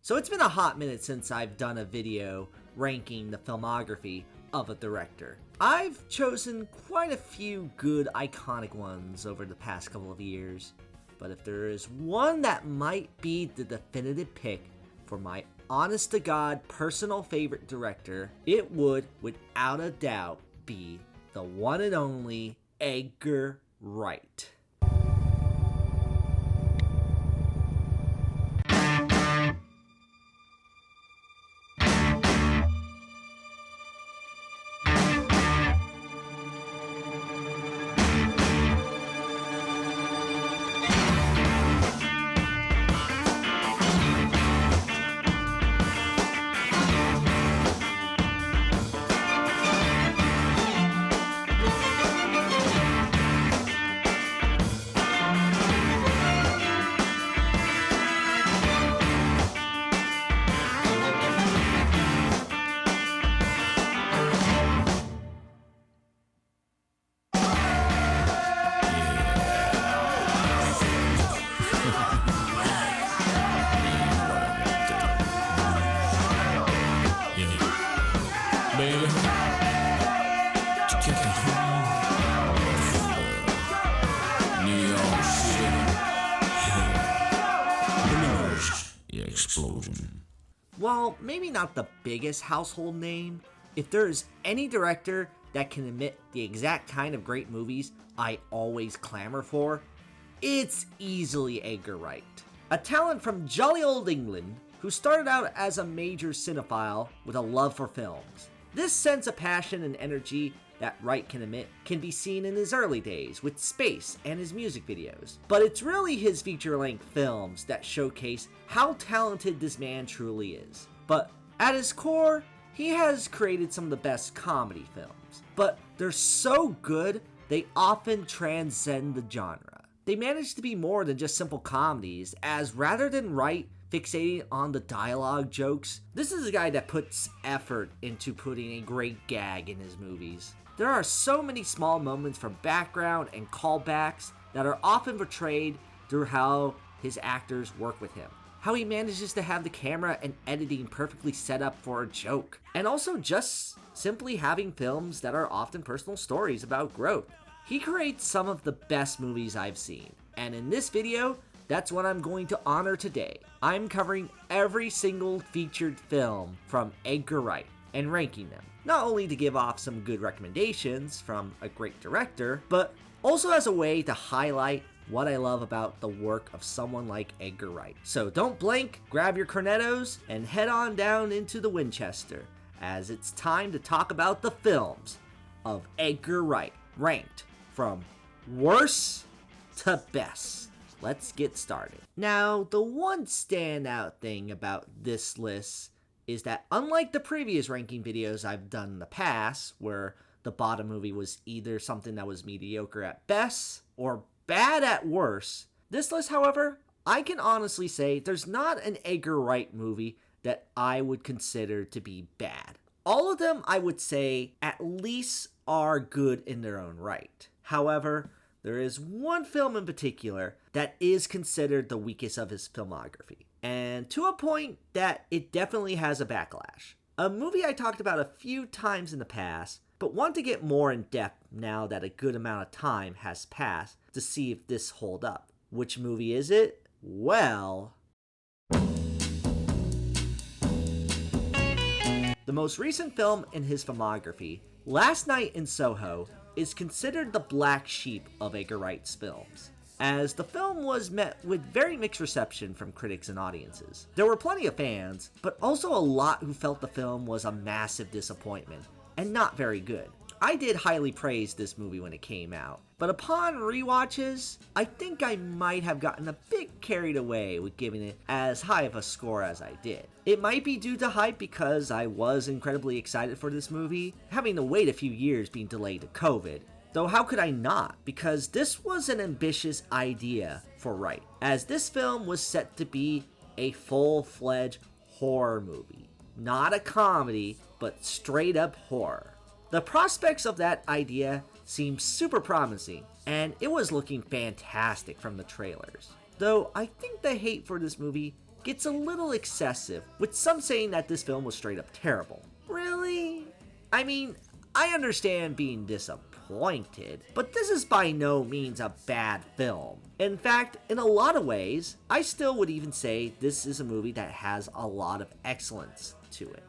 So it's been a hot minute since I've done a video ranking the filmography of a director. I've chosen quite a few good iconic ones over the past couple of years, but if there is one that might be the definitive pick for my honest-to-God personal favorite director, it would, without a doubt, be the one and only Edgar Wright. Explosion. While maybe not the biggest household name, if there is any director that can emit the exact kind of great movies I always clamor for, it's easily Edgar Wright. A talent from jolly old England who started out as a major cinephile with a love for films. This sense of passion and energy that Wright can emit can be seen in his early days with Space and his music videos. But it's really his feature-length films that showcase how talented this man truly is. But at his core, he has created some of the best comedy films. But they're so good, they often transcend the genre. They manage to be more than just simple comedies, as rather than Wright fixating on the dialogue jokes, this is a guy that puts effort into putting a great gag in his movies. There are so many small moments from background and callbacks that are often portrayed through how his actors work with him. How he manages to have the camera and editing perfectly set up for a joke. And also just simply having films that are often personal stories about growth. He creates some of the best movies I've seen. And in this video, that's what I'm going to honor today. I'm covering every single featured film from Edgar Wright and ranking them. Not only to give off some good recommendations from a great director, but also as a way to highlight what I love about the work of someone like Edgar Wright. So don't blink, grab your Cornettos, and head on down into the Winchester, as it's time to talk about the films of Edgar Wright, ranked from worst to best. Let's get started. Now, the one standout thing about this list is that unlike the previous ranking videos I've done in the past, where the bottom movie was either something that was mediocre at best or bad at worst, this list, however, I can honestly say there's not an Edgar Wright movie that I would consider to be bad. All of them, I would say, at least are good in their own right. However, there is one film in particular that is considered the weakest of his filmography, and to a point that it definitely has a backlash. A movie I talked about a few times in the past, but want to get more in depth now that a good amount of time has passed to see if this holds up. Which movie is it? Well, the most recent film in his filmography, Last Night in Soho, is considered the black sheep of Edgar Wright's films, as the film was met with very mixed reception from critics and audiences. There were plenty of fans, but also a lot who felt the film was a massive disappointment and not very good. I did highly praise this movie when it came out, but upon rewatches, I think I might have gotten a bit carried away with giving it as high of a score as I did. It might be due to hype because I was incredibly excited for this movie, having to wait a few years being delayed to COVID. Though how could I not? Because this was an ambitious idea for Wright, as this film was set to be a full-fledged horror movie. Not a comedy, but straight up horror. The prospects of that idea seemed super promising, and it was looking fantastic from the trailers. Though I think the hate for this movie gets a little excessive, with some saying that this film was straight up terrible. Really? I mean, I understand being disappointed, but this is by no means a bad film. In fact, in a lot of ways, I still would even say this is a movie that has a lot of excellence to it.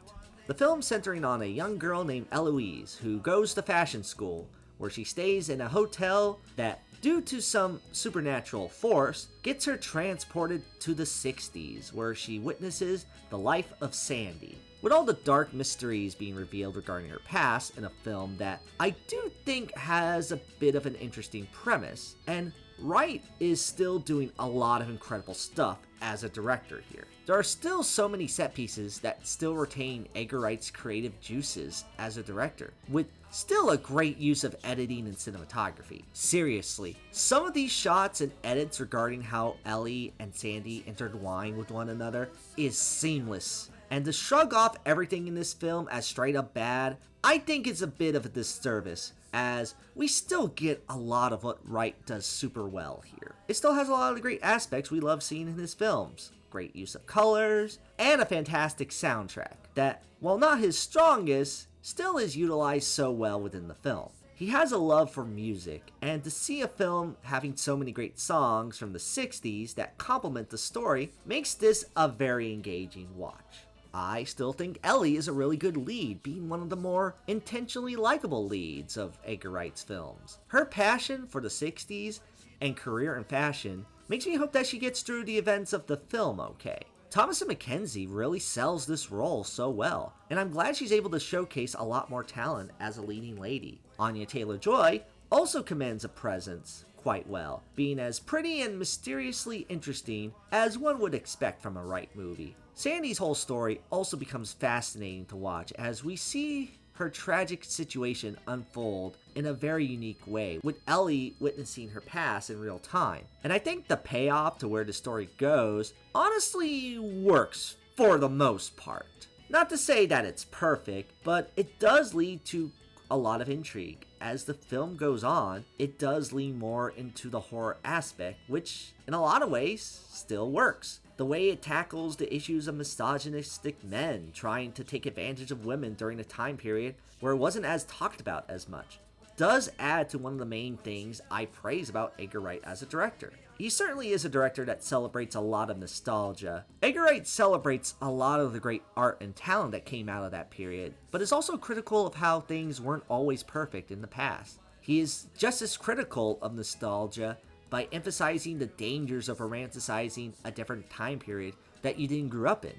The film centering on a young girl named Eloise who goes to fashion school, where she stays in a hotel that, due to some supernatural force, gets her transported to the 60s, where she witnesses the life of Sandy, with all the dark mysteries being revealed regarding her past in a film that I do think has a bit of an interesting premise, and Wright is still doing a lot of incredible stuff as a director here. There are still so many set pieces that still retain Edgar Wright's creative juices as a director, with still a great use of editing and cinematography. Seriously, some of these shots and edits regarding how Ellie and Sandy intertwine with one another is seamless. And to shrug off everything in this film as straight up bad, I think it's a bit of a disservice, as we still get a lot of what Wright does super well here. It still has a lot of the great aspects we love seeing in his films. Great use of colors, and a fantastic soundtrack that, while not his strongest, still is utilized so well within the film. He has a love for music, and to see a film having so many great songs from the 60s that complement the story makes this a very engaging watch. I still think Ellie is a really good lead, being one of the more intentionally likable leads of Edgar Wright's films. Her passion for the 60s and career in fashion makes me hope that she gets through the events of the film okay. Thomasin McKenzie really sells this role so well, and I'm glad she's able to showcase a lot more talent as a leading lady. Anya Taylor-Joy also commands a presence quite well, being as pretty and mysteriously interesting as one would expect from a Wright movie. Sandy's whole story also becomes fascinating to watch as we see her tragic situation unfold in a very unique way, with Ellie witnessing her past in real time. And I think the payoff to where the story goes honestly works for the most part. Not to say that it's perfect, but it does lead to a lot of intrigue. As the film goes on, it does lean more into the horror aspect, which in a lot of ways still works. The way it tackles the issues of misogynistic men trying to take advantage of women during a time period where it wasn't as talked about as much does add to one of the main things I praise about Edgar Wright as a director. He certainly is a director that celebrates a lot of nostalgia. Edgar Wright celebrates a lot of the great art and talent that came out of that period, but is also critical of how things weren't always perfect in the past. He is just as critical of nostalgia by emphasizing the dangers of romanticizing a different time period that you didn't grow up in.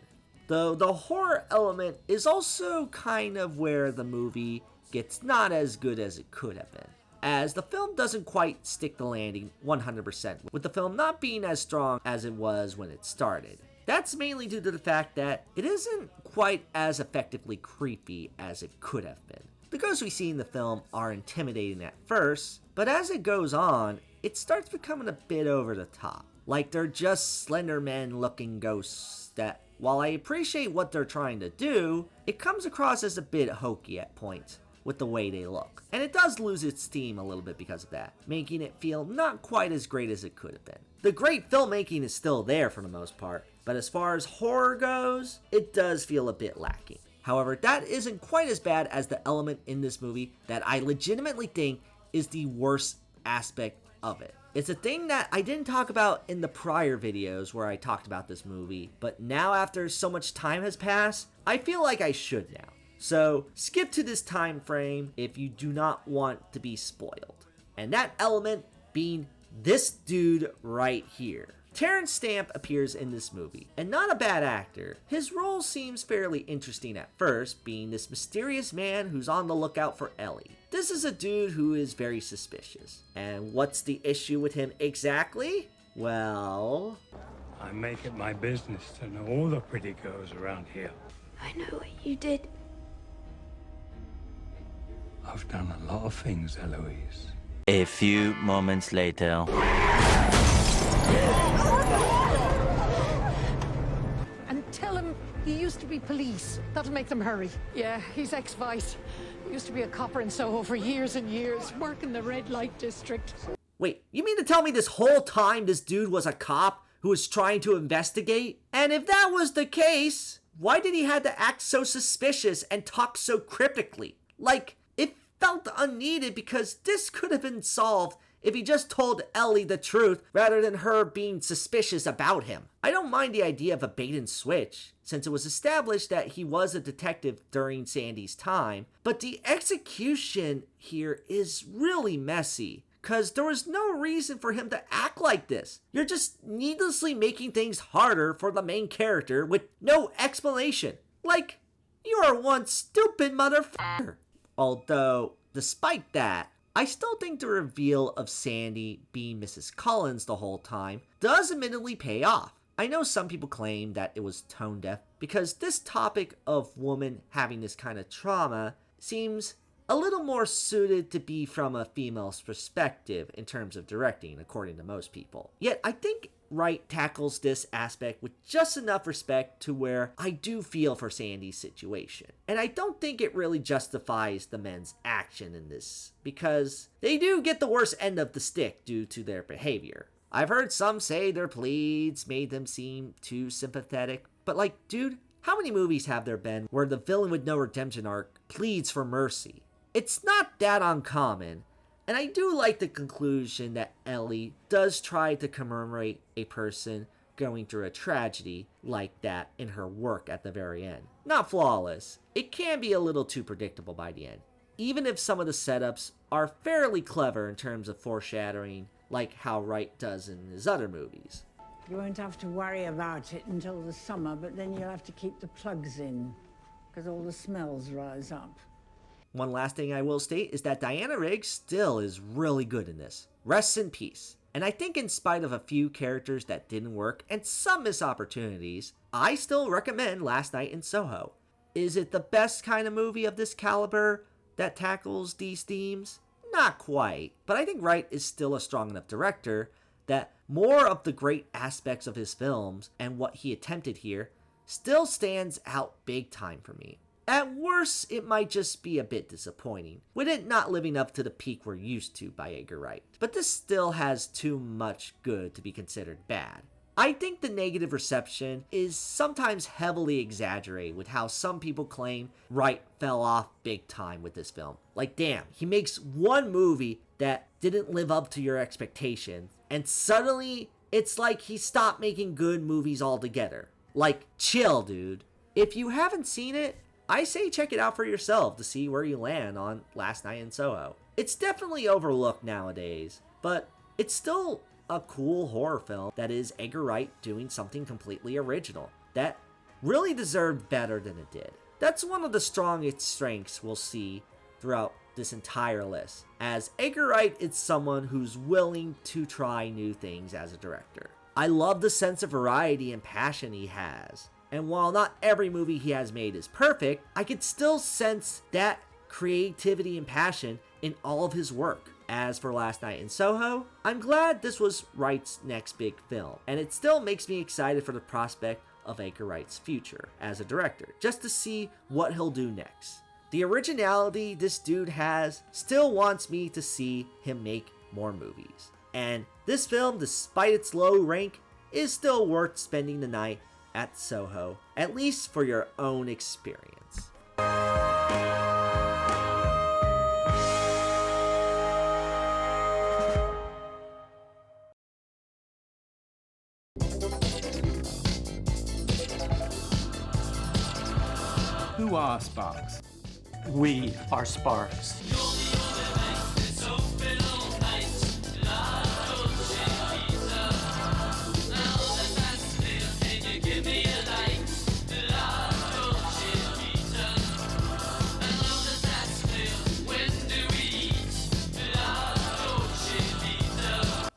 Though the horror element is also kind of where the movie gets not as good as it could have been, as the film doesn't quite stick the landing 100%, with the film not being as strong as it was when it started. That's mainly due to the fact that it isn't quite as effectively creepy as it could have been. The ghosts we see in the film are intimidating at first, but as it goes on, it starts becoming a bit over the top. Like they're just Slender Man looking ghosts that, while I appreciate what they're trying to do, it comes across as a bit hokey at points with the way they look. And it does lose its steam a little bit because of that, making it feel not quite as great as it could have been. The great filmmaking is still there for the most part, but as far as horror goes, it does feel a bit lacking. However, that isn't quite as bad as the element in this movie that I legitimately think is the worst aspect of it. It's a thing that I didn't talk about in the prior videos where I talked about this movie, but now after so much time has passed, I feel like I should now. So skip to this time frame if you do not want to be spoiled. And that element being this dude right here. Terrence Stamp appears in this movie, and not a bad actor. His role seems fairly interesting at first, being this mysterious man who's on the lookout for Ellie. This is a dude who is very suspicious. And what's the issue with him exactly? Well, I make it my business to know all the pretty girls around here. I know what you did. I've done a lot of things, Eloise. A few moments later. And tell him he used to be police. That'll make them hurry. Yeah, he's ex-vice. He used to be a copper in Soho for years and years, working the red light district. Wait, you mean to tell me this whole time this dude was a cop who was trying to investigate? And if that was the case, why did he have to act so suspicious and talk so cryptically? Like, it felt unneeded because this could have been solved if he just told Ellie the truth rather than her being suspicious about him. I don't mind the idea of a bait and switch, since it was established that he was a detective during Sandy's time, but the execution here is really messy, because there was no reason for him to act like this. You're just needlessly making things harder for the main character with no explanation. Like, you are one stupid motherfucker. Although, despite that, I still think the reveal of Sandy being Mrs. Collins the whole time does admittedly pay off. I know some people claim that it was tone deaf because this topic of women having this kind of trauma seems a little more suited to be from a female's perspective in terms of directing, according to most people. Yet I think Wright tackles this aspect with just enough respect to where I do feel for Sandy's situation. And I don't think it really justifies the men's action in this, because they do get the worst end of the stick due to their behavior. I've heard some say their pleads made them seem too sympathetic, but like, dude, how many movies have there been where the villain with no redemption arc pleads for mercy? It's not that uncommon. And I do like the conclusion that Ellie does try to commemorate a person going through a tragedy like that in her work at the very end. Not flawless. It can be a little too predictable by the end, even if some of the setups are fairly clever in terms of foreshadowing, like how Wright does in his other movies. You won't have to worry about it until the summer, but then you'll have to keep the plugs in, because all the smells rise up. One last thing I will state is that Diana Rigg still is really good in this. Rest in peace. And I think in spite of a few characters that didn't work and some missed opportunities, I still recommend Last Night in Soho. Is it the best kind of movie of this caliber that tackles these themes? Not quite, but I think Wright is still a strong enough director that more of the great aspects of his films and what he attempted here still stands out big time for me. At worst, it might just be a bit disappointing, with it not living up to the peak we're used to by Edgar Wright. But this still has too much good to be considered bad. I think the negative reception is sometimes heavily exaggerated with how some people claim Wright fell off big time with this film. Like, damn, he makes one movie that didn't live up to your expectations, and suddenly it's like he stopped making good movies altogether. Like, chill, dude. If you haven't seen it, I say check it out for yourself to see where you land on Last Night in Soho. It's definitely overlooked nowadays, but it's still a cool horror film that is Edgar Wright doing something completely original that really deserved better than it did. That's one of the strongest strengths we'll see throughout this entire list, as Edgar Wright is someone who's willing to try new things as a director. I love the sense of variety and passion he has. And while not every movie he has made is perfect, I could still sense that creativity and passion in all of his work. As for Last Night in Soho, I'm glad this was Wright's next big film, and it still makes me excited for the prospect of Edgar Wright's future as a director, just to see what he'll do next. The originality this dude has still wants me to see him make more movies. And this film, despite its low rank, is still worth spending the night at Soho, at least for your own experience. Who are Sparks? We are Sparks.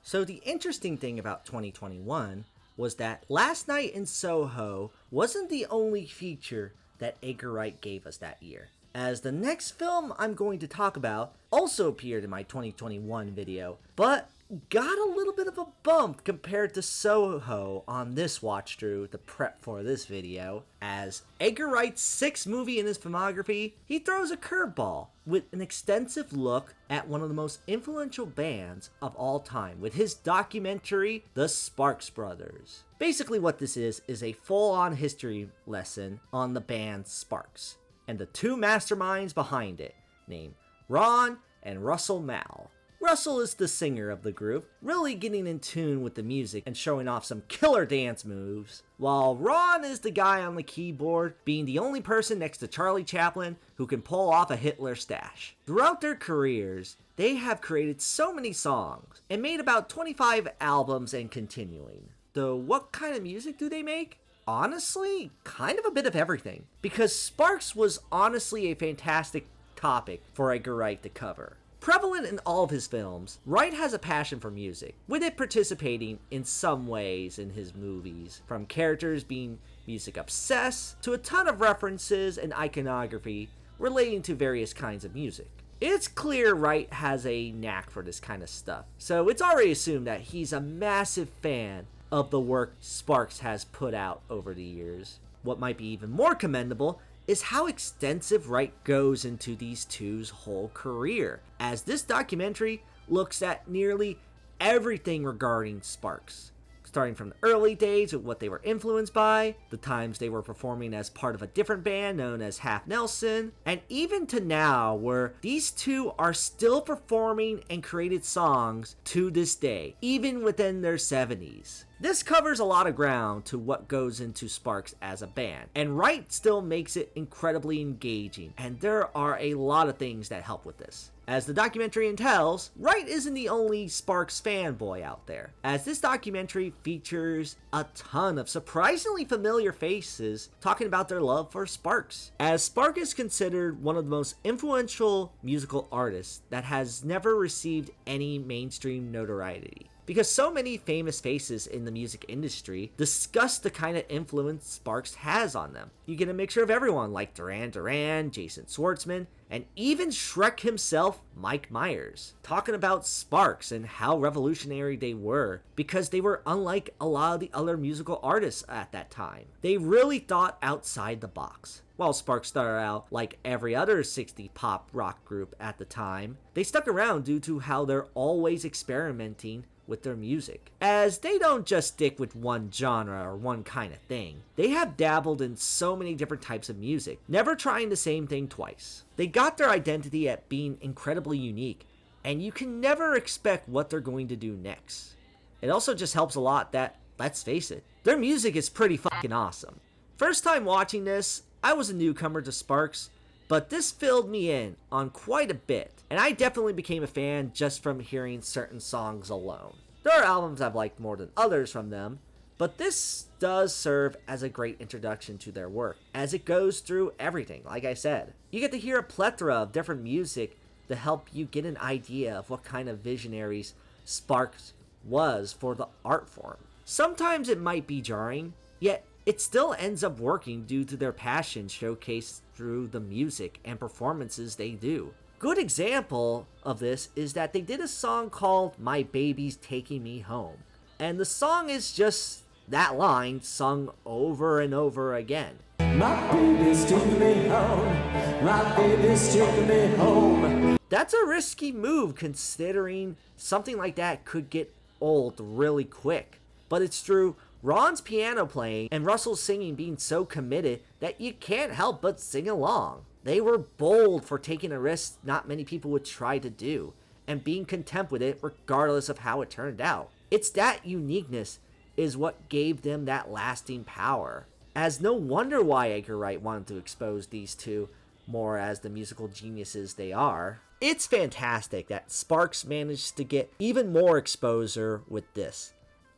So the interesting thing about 2021 was that Last Night in Soho wasn't the only feature that Edgar Wright gave us that year, as the next film I'm going to talk about also appeared in my 2021 video, but got a little bit bit of a bump compared to Soho on this watch through to prep for this video. As Edgar Wright's 6th movie in his filmography, he throws a curveball with an extensive look at one of the most influential bands of all time with his documentary, The Sparks Brothers. Basically what this is a full-on history lesson on the band Sparks and the two masterminds behind it, named Ron and Russell Mal. Russell is the singer of the group, really getting in tune with the music and showing off some killer dance moves, while Ron is the guy on the keyboard, being the only person next to Charlie Chaplin who can pull off a Hitler stash. Throughout their careers, they have created so many songs and made about 25 albums and continuing. Though what kind of music do they make? Honestly, kind of a bit of everything, because Sparks was honestly a fantastic topic for Edgar Wright to cover. Prevalent in all of his films, Wright has a passion for music, with it participating in some ways in his movies, from characters being music obsessed to a ton of references and iconography relating to various kinds of music. It's clear Wright has a knack for this kind of stuff, so it's already assumed that he's a massive fan of the work Sparks has put out over the years. What might be even more commendable is how extensive Wright goes into these two's whole career, as this documentary looks at nearly everything regarding Sparks, starting from the early days with what they were influenced by, the times they were performing as part of a different band known as Half Nelson, and even to now where these two are still performing and created songs to this day, even within their 70s. This covers a lot of ground to what goes into Sparks as a band, and Wright still makes it incredibly engaging, and there are a lot of things that help with this. As the documentary entails, Wright isn't the only Sparks fanboy out there, as this documentary features a ton of surprisingly familiar faces talking about their love for Sparks, as Sparks is considered one of the most influential musical artists that has never received any mainstream notoriety, because so many famous faces in the music industry discuss the kind of influence Sparks has on them. You get a mixture of everyone like Duran Duran, Jason Schwartzman, and even Shrek himself, Mike Myers, talking about Sparks and how revolutionary they were because they were unlike a lot of the other musical artists at that time. They really thought outside the box. While Sparks started out like every other 60s pop rock group at the time, they stuck around due to how they're always experimenting with their music, as they don't just stick with one genre or one kind of thing. They have dabbled in so many different types of music, never trying the same thing twice. They got their identity at being incredibly unique, and you can never expect what they're going to do next. It also just helps a lot that, let's face it, their music is pretty fucking awesome. First time watching this, I was a newcomer to Sparks, but this filled me in on quite a bit, and I definitely became a fan just from hearing certain songs alone. There are albums I've liked more than others from them, but this does serve as a great introduction to their work, as it goes through everything, like I said. You get to hear a plethora of different music to help you get an idea of what kind of visionaries Sparks was for the art form. Sometimes it might be jarring, yet it still ends up working due to their passion showcased through the music and performances they do. Good example of this is that they did a song called My Baby's Taking Me Home, and the song is just that line sung over and over again. My baby's taking me home, my baby's taking me home. That's a risky move considering something like that could get old really quick, but it's through Ron's piano playing and Russell's singing being so committed that you can't help but sing along. They were bold for taking a risk not many people would try to do, and being content with it regardless of how it turned out. It's that uniqueness is what gave them that lasting power. As no wonder why Edgar Wright wanted to expose these two more as the musical geniuses they are. It's fantastic that Sparks managed to get even more exposure with this,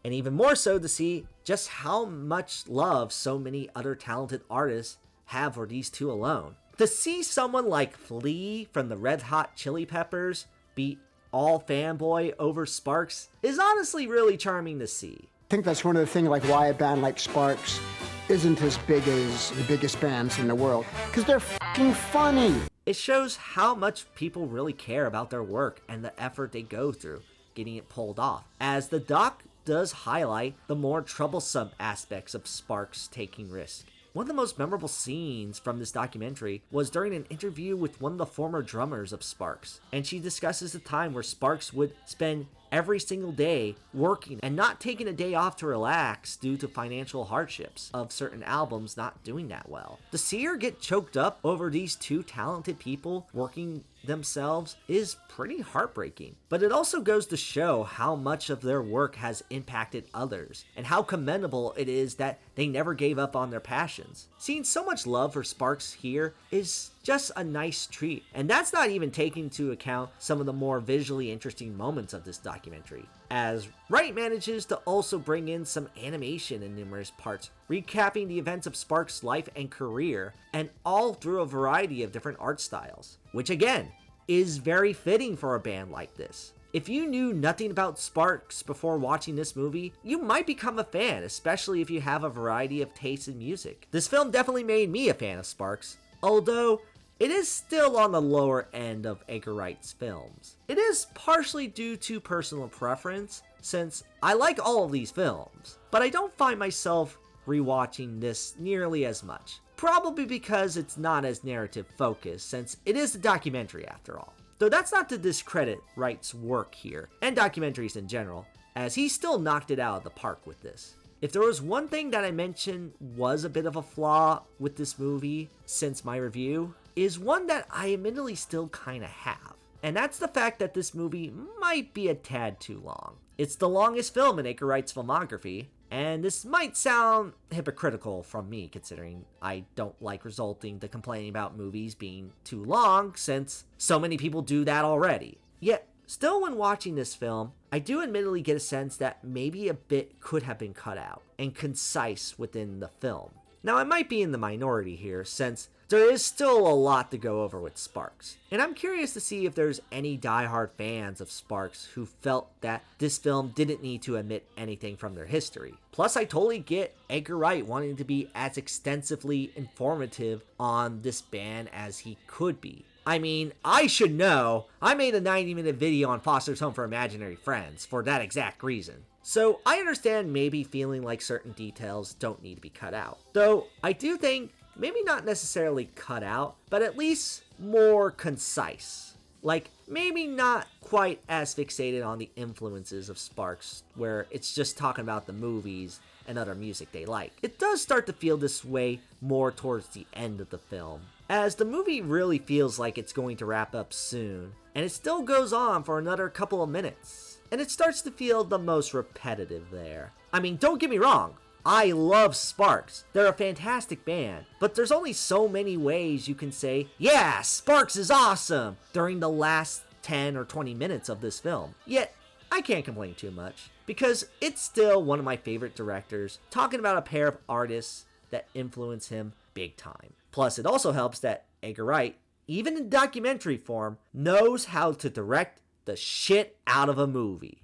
and even more so to see just how much love so many other talented artists have for these two alone. To see someone like Flea from the Red Hot Chili Peppers be all fanboy over Sparks is honestly really charming to see. I think that's one of the things like why a band like Sparks isn't as big as the biggest bands in the world, because they're fucking funny. It shows how much people really care about their work and the effort they go through, getting it pulled off, as the doc does highlight the more troublesome aspects of Sparks taking risks. One of the most memorable scenes from this documentary was during an interview with one of the former drummers of Sparks, and she discusses the time where Sparks would spend every single day working and not taking a day off to relax due to financial hardships of certain albums not doing that well. To see her get choked up over these two talented people working themselves is pretty heartbreaking, but it also goes to show how much of their work has impacted others and how commendable it is that they never gave up on their passions. Seeing so much love for Sparks here is just a nice treat, and that's not even taking into account some of the more visually interesting moments of this documentary, as Wright manages to also bring in some animation in numerous parts, recapping the events of Sparks' life and career, and all through a variety of different art styles, which again is very fitting for a band like this. If you knew nothing about Sparks before watching this movie, you might become a fan, especially if you have a variety of tastes in music. This film definitely made me a fan of Sparks, although it is still on the lower end of Edgar Wright's films. It is partially due to personal preference, since I like all of these films, but I don't find myself rewatching this nearly as much. Probably because it's not as narrative focused, since it is a documentary after all. Though that's not to discredit Wright's work here, and documentaries in general, as he still knocked it out of the park with this. If there was one thing that I mentioned was a bit of a flaw with this movie since my review, is one that I admittedly still kinda have. And that's the fact that this movie might be a tad too long. It's the longest film in Edgar Wright's filmography, and this might sound hypocritical from me considering I don't like resulting to complaining about movies being too long, since so many people do that already. Yet, still when watching this film, I do admittedly get a sense that maybe a bit could have been cut out and concise within the film. Now I might be in the minority here, since there is still a lot to go over with Sparks, and I'm curious to see if there's any diehard fans of Sparks who felt that this film didn't need to omit anything from their history. Plus, I totally get Edgar Wright wanting to be as extensively informative on this band as he could be. I mean, I should know, I made a 90-minute video on Foster's Home for Imaginary Friends for that exact reason. So I understand maybe feeling like certain details don't need to be cut out. Though, I do think maybe not necessarily cut out, but at least more concise. Like, maybe not quite as fixated on the influences of Sparks, where it's just talking about the movies and other music they like. It does start to feel this way more towards the end of the film, as the movie really feels like it's going to wrap up soon, and it still goes on for another couple of minutes. And it starts to feel the most repetitive there. I mean, don't get me wrong, I love Sparks. They're a fantastic band, but there's only so many ways you can say, yeah, Sparks is awesome, during the last 10 or 20 minutes of this film. Yet, I can't complain too much, because it's still one of my favorite directors, talking about a pair of artists that influence him big time. Plus, it also helps that Edgar Wright, even in documentary form, knows how to direct the shit out of a movie.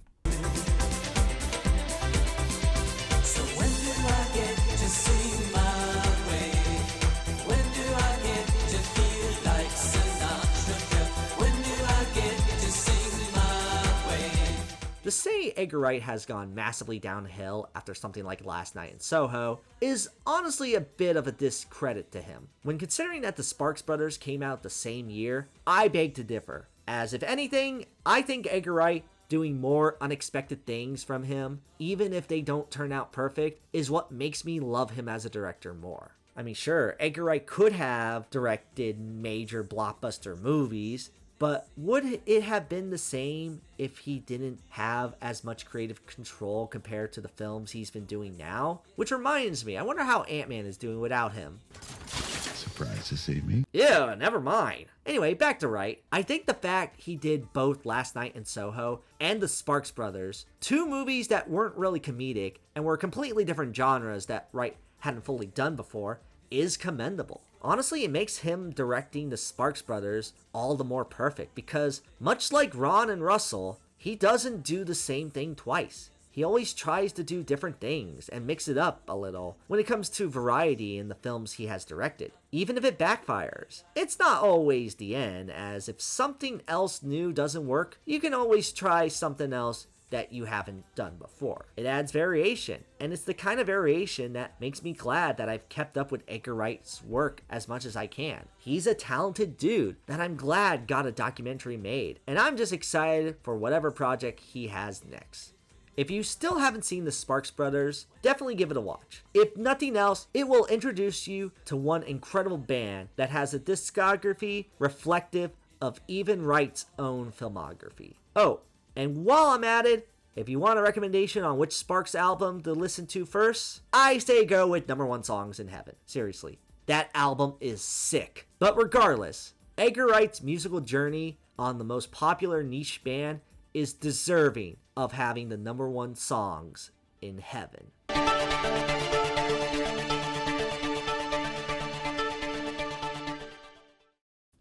To say Edgar Wright has gone massively downhill after something like Last Night in Soho is honestly a bit of a discredit to him. When considering that the Sparks Brothers came out the same year, I beg to differ, as if anything, I think Edgar Wright doing more unexpected things from him, even if they don't turn out perfect, is what makes me love him as a director more. I mean, sure, Edgar Wright could have directed major blockbuster movies, but would it have been the same if he didn't have as much creative control compared to the films he's been doing now? Which reminds me, I wonder how Ant-Man is doing without him. Surprised to see me? Yeah, never mind. Anyway, back to Wright. I think the fact he did both Last Night in Soho and the Sparks Brothers, two movies that weren't really comedic and were completely different genres that Wright hadn't fully done before, is commendable. Honestly, it makes him directing the Sparks Brothers all the more perfect because, much like Ron and Russell, he doesn't do the same thing twice. He always tries to do different things and mix it up a little when it comes to variety in the films he has directed, even if it backfires. It's not always the end, as if something else new doesn't work, you can always try something else that you haven't done before. It adds variation, and it's the kind of variation that makes me glad that I've kept up with Edgar Wright's work as much as I can. He's a talented dude that I'm glad got a documentary made, and I'm just excited for whatever project he has next. If you still haven't seen the Sparks Brothers, definitely give it a watch. If nothing else, it will introduce you to one incredible band that has a discography reflective of even Wright's own filmography. Oh, and while I'm at it, if you want a recommendation on which Sparks album to listen to first, I say go with Number One Songs in Heaven. Seriously, that album is sick. But regardless, Edgar Wright's musical journey on the most popular niche band is deserving of having the number one songs in heaven.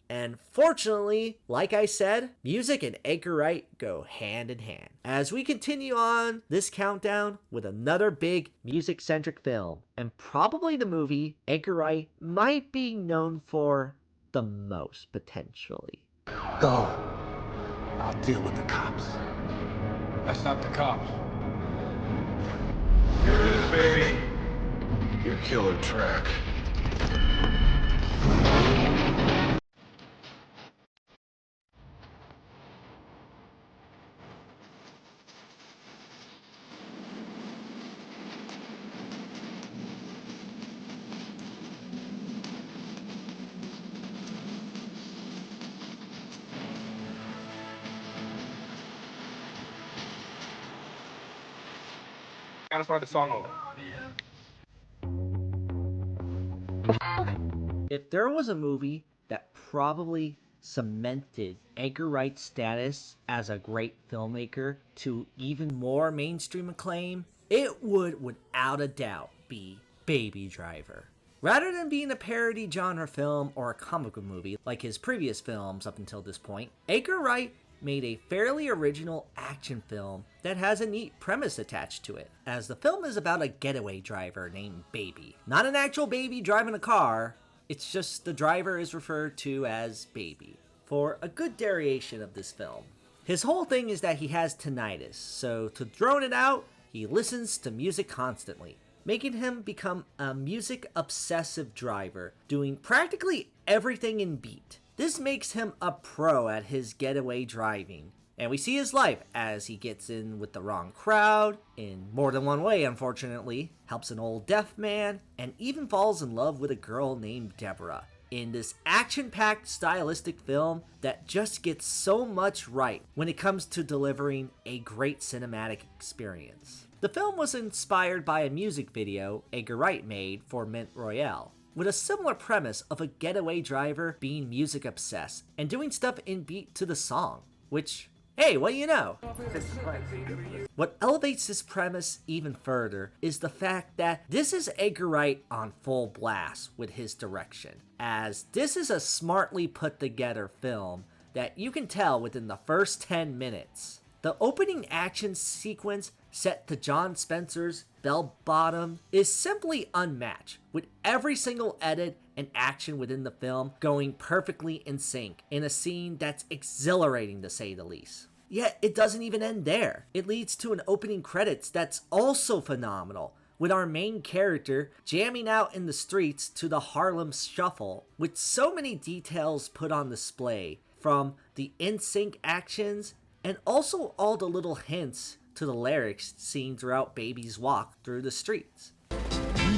And fortunately, like I said, music and Edgar Wright go hand in hand. As we continue on this countdown with another big music-centric film, and probably the movie Edgar Wright might be known for the most, potentially. Go. I'll deal with the cops. That's not the cops. Here it is, baby. Your killer track. Gotta start the song over. If there was a movie that probably cemented Edgar Wright's status as a great filmmaker to even more mainstream acclaim, it would without a doubt be Baby Driver. Rather than being a parody genre film or a comic book movie like his previous films up until this point, Edgar Wright made a fairly original action film that has a neat premise attached to it, as the film is about a getaway driver named Baby. Not an actual baby driving a car, it's just the driver is referred to as Baby, for a good derivation of this film. His whole thing is that he has tinnitus, so to drone it out, he listens to music constantly, making him become a music-obsessive driver, doing practically everything in beat. This makes him a pro at his getaway driving, and we see his life as he gets in with the wrong crowd, in more than one way unfortunately, helps an old deaf man, and even falls in love with a girl named Deborah, in this action-packed stylistic film that just gets so much right when it comes to delivering a great cinematic experience. The film was inspired by a music video Edgar Wright made for Mint Royale, with a similar premise of a getaway driver being music obsessed and doing stuff in beat to the song, which, hey, what do you know? What elevates this premise even further is the fact that this is Edgar Wright on full blast with his direction, as this is a smartly put together film that you can tell within the first 10 minutes. The opening action sequence set to John Spencer's Bell Bottom is simply unmatched, with every single edit and action within the film going perfectly in sync in a scene that's exhilarating to say the least. Yet it doesn't even end there. It leads to an opening credits that's also phenomenal, with our main character jamming out in the streets to the Harlem Shuffle, with so many details put on display, from the in-sync actions and also all the little hints to the lyrics seen throughout Baby's walk through the streets.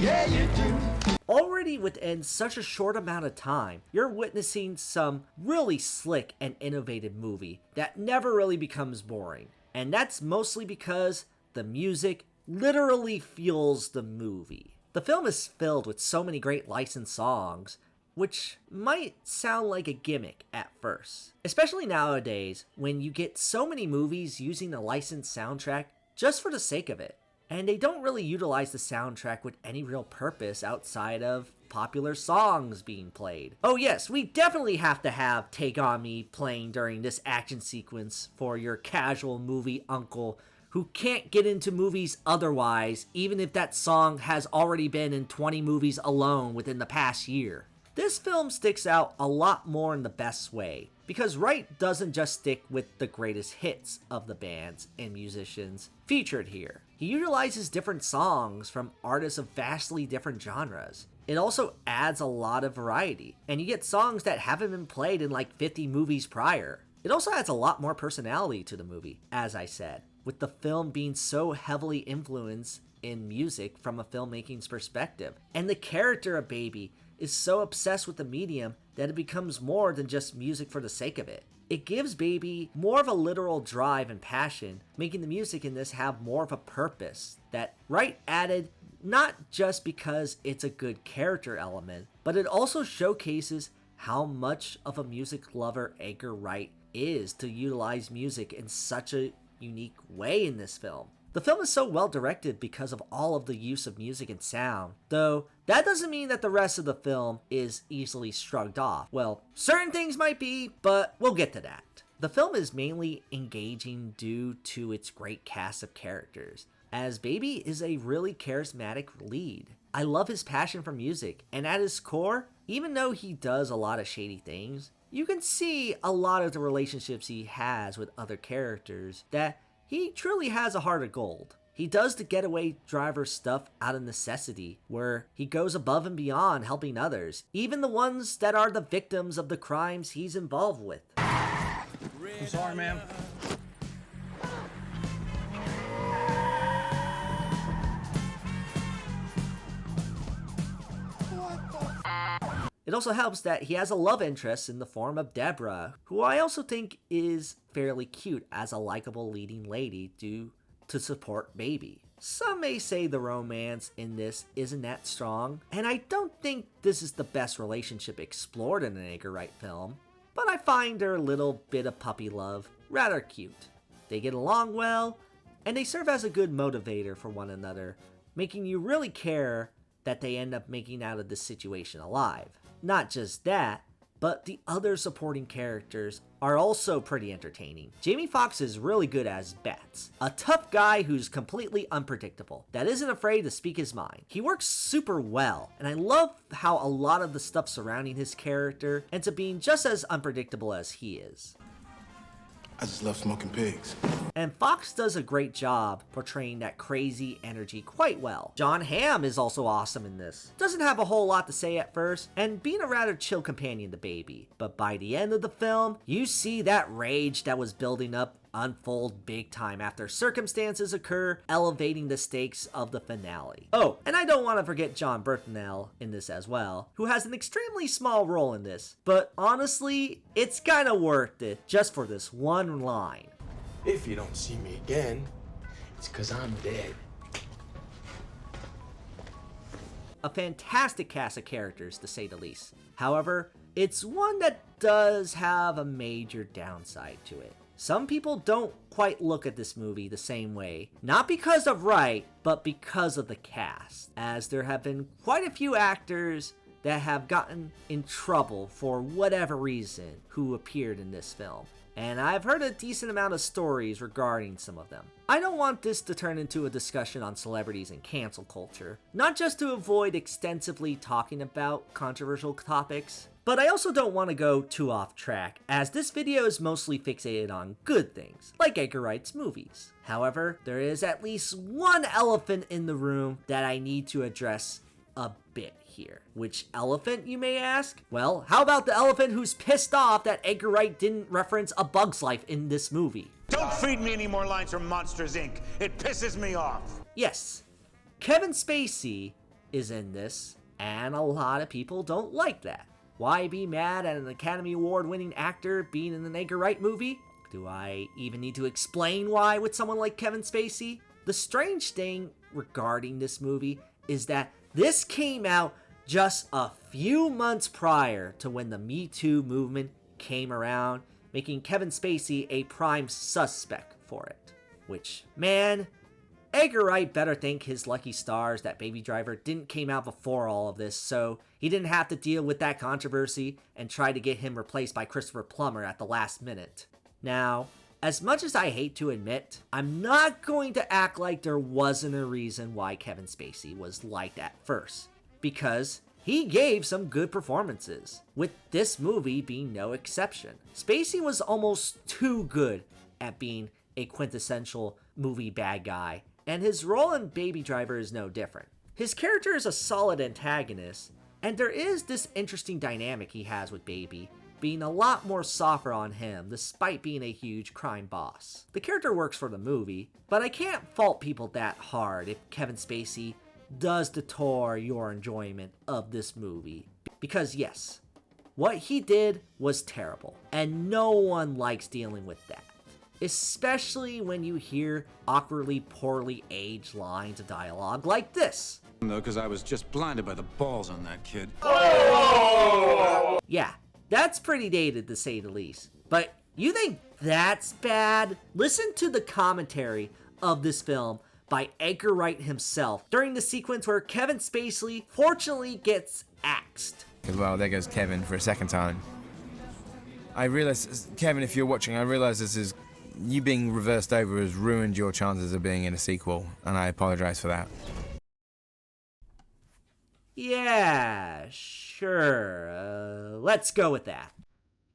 Yeah, you do. Already within such a short amount of time, you're witnessing some really slick and innovative movie that never really becomes boring. And that's mostly because the music literally fuels the movie. The film is filled with so many great licensed songs, which might sound like a gimmick at first, especially nowadays when you get so many movies using a licensed soundtrack just for the sake of it, and they don't really utilize the soundtrack with any real purpose outside of popular songs being played. Oh yes, we definitely have to have Take On Me playing during this action sequence for your casual movie uncle who can't get into movies otherwise, even if that song has already been in 20 movies alone within the past year. This film sticks out a lot more in the best way, because Wright doesn't just stick with the greatest hits of the bands and musicians featured here. He utilizes different songs from artists of vastly different genres. It also adds a lot of variety, and you get songs that haven't been played in like 50 movies prior. It also adds a lot more personality to the movie, as I said, with the film being so heavily influenced in music from a filmmaking's perspective. And the character of Baby is so obsessed with the medium that it becomes more than just music for the sake of it. It gives Baby more of a literal drive and passion, making the music in this have more of a purpose that Wright added not just because it's a good character element, but it also showcases how much of a music lover Edgar Wright is to utilize music in such a unique way in this film. The film is so well directed because of all of the use of music and sound, though that doesn't mean that the rest of the film is easily shrugged off. Well, certain things might be, but we'll get to that. The film is mainly engaging due to its great cast of characters, as Baby is a really charismatic lead. I love his passion for music, and at his core, even though he does a lot of shady things, you can see a lot of the relationships he has with other characters that he truly has a heart of gold. He does the getaway driver stuff out of necessity, where he goes above and beyond helping others, even the ones that are the victims of the crimes he's involved with. I'm sorry, ma'am. It also helps that he has a love interest in the form of Deborah, who I also think is fairly cute as a likable leading lady due to support Baby. Some may say the romance in this isn't that strong, and I don't think this is the best relationship explored in an Edgar Wright film, but I find their little bit of puppy love rather cute. They get along well, and they serve as a good motivator for one another, making you really care that they end up making out of this situation alive. Not just that, but the other supporting characters are also pretty entertaining. Jamie Foxx is really good as Bats, a tough guy who's completely unpredictable, that isn't afraid to speak his mind. He works super well, and I love how a lot of the stuff surrounding his character ends up being just as unpredictable as he is. I just love smoking pigs. And Fox does a great job portraying that crazy energy quite well. Jon Hamm is also awesome in this. Doesn't have a whole lot to say at first, and being a rather chill companion to Baby. But by the end of the film, you see that rage that was building up unfold big time after circumstances occur, elevating the stakes of the finale. Oh, and I don't want to forget John Bertinel in this as well, who has an extremely small role in this, but honestly, it's kind of worth it just for this one line. If you don't see me again, it's because I'm dead. A fantastic cast of characters, to say the least. However, it's one that does have a major downside to it. Some people don't quite look at this movie the same way, not because of Wright, but because of the cast, as there have been quite a few actors that have gotten in trouble for whatever reason who appeared in this film. And I've heard a decent amount of stories regarding some of them. I don't want this to turn into a discussion on celebrities and cancel culture, not just to avoid extensively talking about controversial topics, but I also don't want to go too off track, as this video is mostly fixated on good things, like Edgar Wright's movies. However, there is at least one elephant in the room that I need to address a bit here. Which elephant, you may ask? Well, how about the elephant who's pissed off that Edgar Wright didn't reference A Bug's Life in this movie? Don't feed me any more lines from Monsters, Inc. It pisses me off. Yes, Kevin Spacey is in this, and a lot of people don't like that. Why be mad at an Academy Award winning actor being in an Edgar Wright movie? Do I even need to explain why with someone like Kevin Spacey? The strange thing regarding this movie is that this came out just a few months prior to when the Me Too movement came around, making Kevin Spacey a prime suspect for it. Which, man, Edgar Wright better thank his lucky stars that Baby Driver didn't came out before all of this, so he didn't have to deal with that controversy and try to get him replaced by Christopher Plummer at the last minute. Now, As much as I hate to admit, I'm not going to act like there wasn't a reason why Kevin Spacey was liked at first, because he gave some good performances, with this movie being no exception. Spacey was almost too good at being a quintessential movie bad guy, and his role in Baby Driver is no different. His character is a solid antagonist, and there is this interesting dynamic he has with Baby, being a lot more softer on him despite being a huge crime boss. The character works for the movie, but I can't fault people that hard if Kevin Spacey does detour your enjoyment of this movie. Because yes, what he did was terrible, and no one likes dealing with that. Especially when you hear awkwardly poorly aged lines of dialogue like this. Though, because I was just blinded by the balls on that kid. Yeah, that's pretty dated to say the least. But you think that's bad? Listen to the commentary of this film by Edgar Wright himself during the sequence where Kevin Spacey fortunately gets axed. Well, there goes Kevin for a second time. I realize, Kevin, if you're watching, I realize you being reversed over has ruined your chances of being in a sequel, and I apologize for that. Yeah, sure. Let's go with that.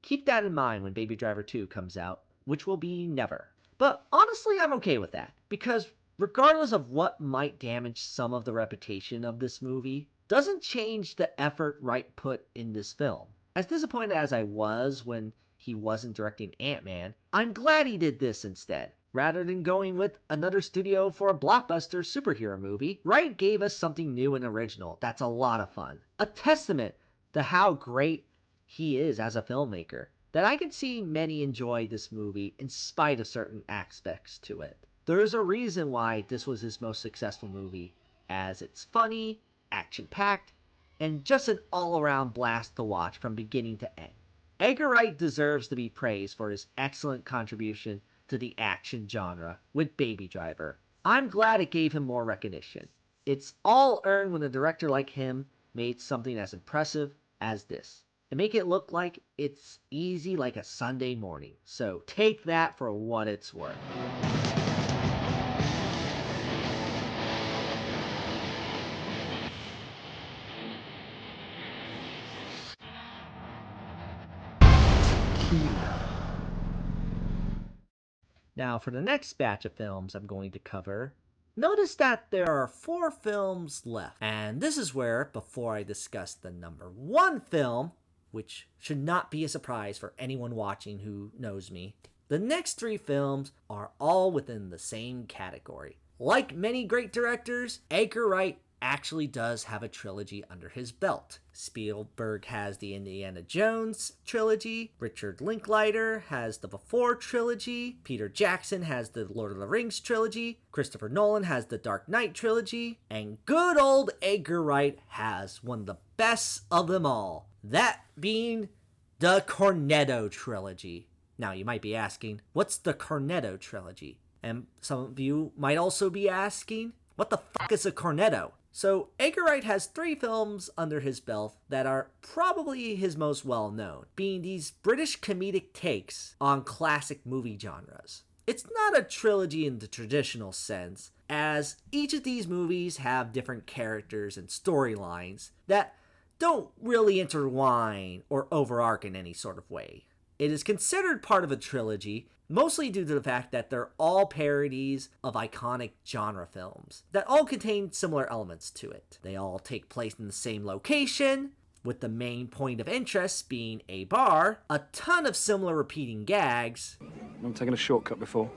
Keep that in mind when Baby Driver 2 comes out, which will be never. But honestly, I'm okay with that, because regardless of what might damage some of the reputation of this movie, doesn't change the effort Wright put in this film. As disappointed as I was when he wasn't directing Ant-Man, I'm glad he did this instead. Rather than going with another studio for a blockbuster superhero movie, Wright gave us something new and original that's a lot of fun. A testament to how great he is as a filmmaker, that I can see many enjoy this movie in spite of certain aspects to it. There's a reason why this was his most successful movie, as it's funny, action-packed, and just an all-around blast to watch from beginning to end. Edgar Wright deserves to be praised for his excellent contribution to the action genre with Baby Driver. I'm glad it gave him more recognition. It's all earned when a director like him made something as impressive as this, and make it look like it's easy like a Sunday morning. So take that for what it's worth. Now, for the next batch of films I'm going to cover, notice that there are 4 films left. And this is where, before I discuss the number 1 film, which should not be a surprise for anyone watching who knows me, the next 3 films are all within the same category. Like many great directors, Edgar Wright actually does have a trilogy under his belt. Spielberg has the Indiana Jones trilogy, Richard Linklater has the Before trilogy, Peter Jackson has the Lord of the Rings trilogy, Christopher Nolan has the Dark Knight trilogy, and good old Edgar Wright has one of the best of them all, that being the Cornetto trilogy. Now you might be asking, what's the Cornetto trilogy? And some of you might also be asking, what the fuck is a Cornetto? So Edgar Wright has 3 films under his belt that are probably his most well-known, being these British comedic takes on classic movie genres. It's not a trilogy in the traditional sense, as each of these movies have different characters and storylines that don't really intertwine or overarch in any sort of way. It is considered part of a trilogy, mostly due to the fact that they're all parodies of iconic genre films that all contain similar elements to it. They all take place in the same location, with the main point of interest being a bar, a ton of similar repeating gags. I'm taking a shortcut before.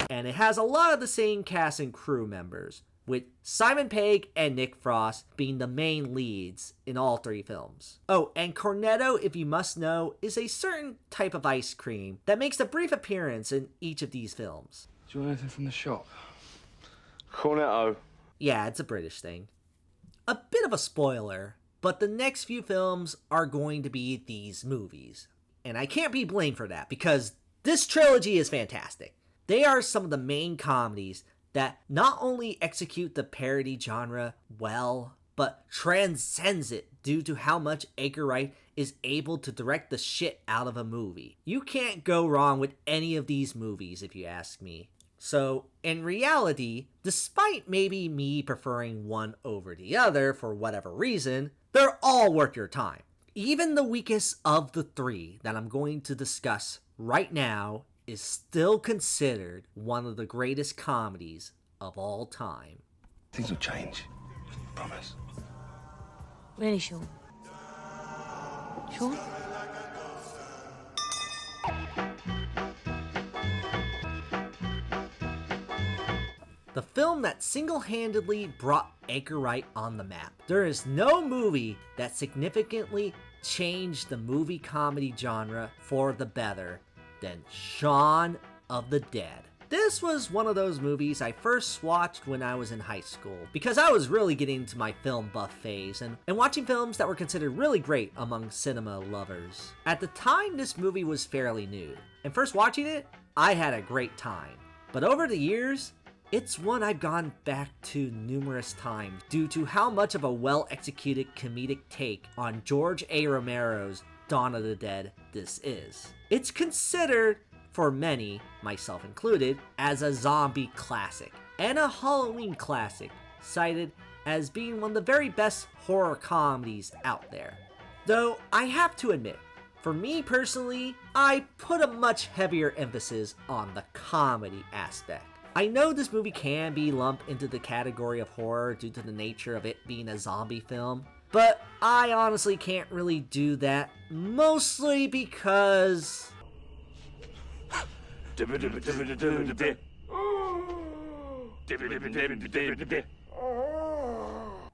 And it has a lot of the same cast and crew members, with Simon Pegg and Nick Frost being the main leads in all 3 films. Oh, and Cornetto, if you must know, is a certain type of ice cream that makes a brief appearance in each of these films. Do you want anything from the shop? Cornetto. Yeah, it's a British thing. A bit of a spoiler, but the next few films are going to be these movies. And I can't be blamed for that, because this trilogy is fantastic. They are some of the main comedies that not only execute the parody genre well, but transcends it due to how much Edgar Wright is able to direct the shit out of a movie. You can't go wrong with any of these movies if you ask me. So, in reality, despite maybe me preferring one over the other for whatever reason, they're all worth your time. Even the weakest of the three that I'm going to discuss right now is still considered one of the greatest comedies of all time. Things will change. Promise. Really, Shaun? Shaun? The film that single-handedly brought Edgar Wright on the map. There is no movie that significantly changed the movie comedy genre for the better than Shaun of the Dead. This was one of those movies I first watched when I was in high school, because I was really getting into my film buff phase and watching films that were considered really great among cinema lovers. At the time, this movie was fairly new, and first watching it, I had a great time. But over the years, it's one I've gone back to numerous times due to how much of a well-executed comedic take on George A. Romero's Dawn of the Dead this is. It's considered, for many, myself included, as a zombie classic and a Halloween classic, cited as being one of the very best horror comedies out there. Though I have to admit, for me personally, I put a much heavier emphasis on the comedy aspect. I know this movie can be lumped into the category of horror due to the nature of it being a zombie film, but I honestly can't really do that, mostly because...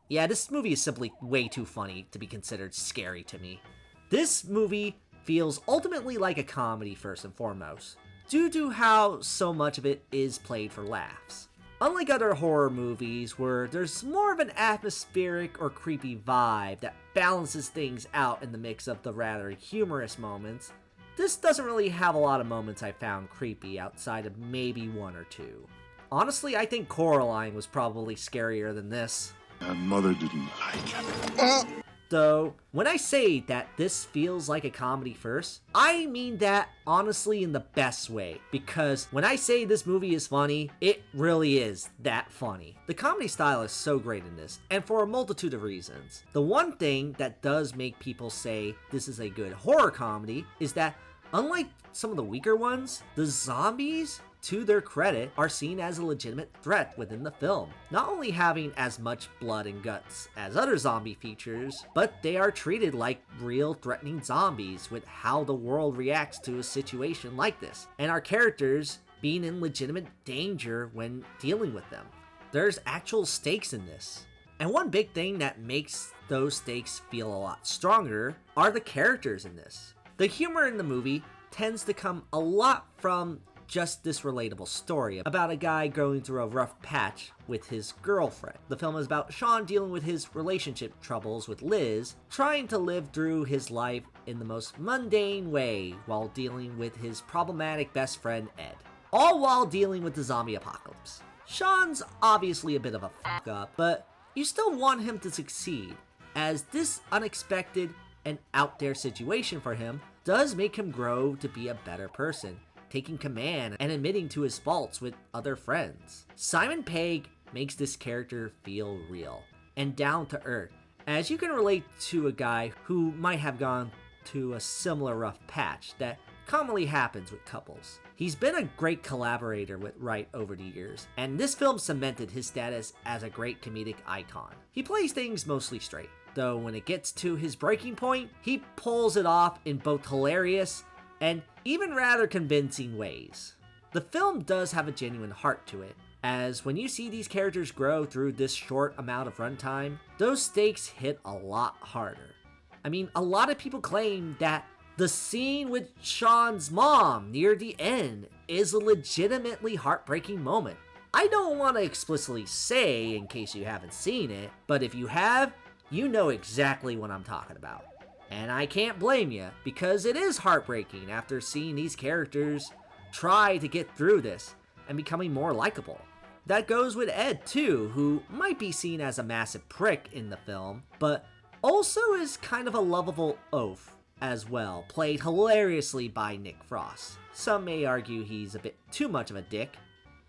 yeah, this movie is simply way too funny to be considered scary to me. This movie feels ultimately like a comedy first and foremost, due to how so much of it is played for laughs. Unlike other horror movies where there's more of an atmospheric or creepy vibe that balances things out in the mix of the rather humorous moments, this doesn't really have a lot of moments I found creepy outside of maybe one or two. Honestly, I think Coraline was probably scarier than this. My mother didn't like it. Though, when I say that this feels like a comedy first, I mean that honestly in the best way, because when I say this movie is funny, it really is that funny. The comedy style is so great in this, and for a multitude of reasons. The one thing that does make people say this is a good horror comedy is that, unlike some of the weaker ones, the zombies, to their credit, are seen as a legitimate threat within the film. Not only having as much blood and guts as other zombie features, but they are treated like real threatening zombies with how the world reacts to a situation like this, and our characters being in legitimate danger when dealing with them. There's actual stakes in this. And one big thing that makes those stakes feel a lot stronger are the characters in this. The humor in the movie tends to come a lot from just this relatable story about a guy going through a rough patch with his girlfriend. The film is about Shaun dealing with his relationship troubles with Liz, trying to live through his life in the most mundane way while dealing with his problematic best friend Ed, all while dealing with the zombie apocalypse. Shaun's obviously a bit of a fuck up, but you still want him to succeed, as this unexpected and out there situation for him does make him grow to be a better person, taking command and admitting to his faults with other friends. Simon Pegg makes this character feel real and down to earth, as you can relate to a guy who might have gone to a similar rough patch that commonly happens with couples. He's been a great collaborator with Wright over the years, and this film cemented his status as a great comedic icon. He plays things mostly straight, though when it gets to his breaking point, he pulls it off in both hilarious and even rather convincing ways. The film does have a genuine heart to it, as when you see these characters grow through this short amount of runtime, those stakes hit a lot harder. I mean, a lot of people claim that the scene with Shaun's mom near the end is a legitimately heartbreaking moment. I don't want to explicitly say in case you haven't seen it, but if you have, you know exactly what I'm talking about. And I can't blame you, because it is heartbreaking after seeing these characters try to get through this and becoming more likable. that goes with Ed too, who might be seen as a massive prick in the film, but also is kind of a lovable oaf as well, played hilariously by Nick Frost. Some may argue he's a bit too much of a dick,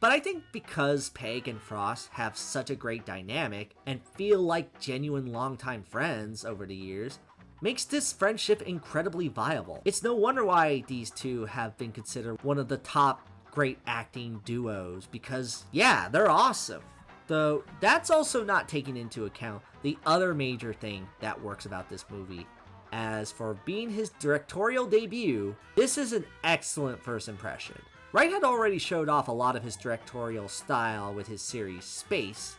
but I think because Pegg and Frost have such a great dynamic and feel like genuine longtime friends over the years, makes this friendship incredibly viable. It's no wonder why these two have been considered one of the top great acting duos, because yeah, they're awesome. Though that's also not taking into account the other major thing that works about this movie. As for being his directorial debut, this is an excellent first impression. Wright had already showed off a lot of his directorial style with his series Space,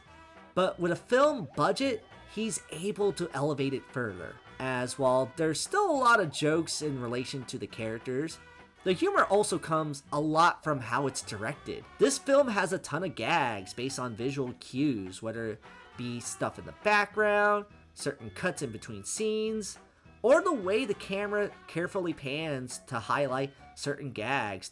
but with a film budget, he's able to elevate it further, as while there's still a lot of jokes in relation to the characters, the humor also comes a lot from how it's directed. This film has a ton of gags based on visual cues, whether it be stuff in the background, certain cuts in between scenes, or the way the camera carefully pans to highlight certain gags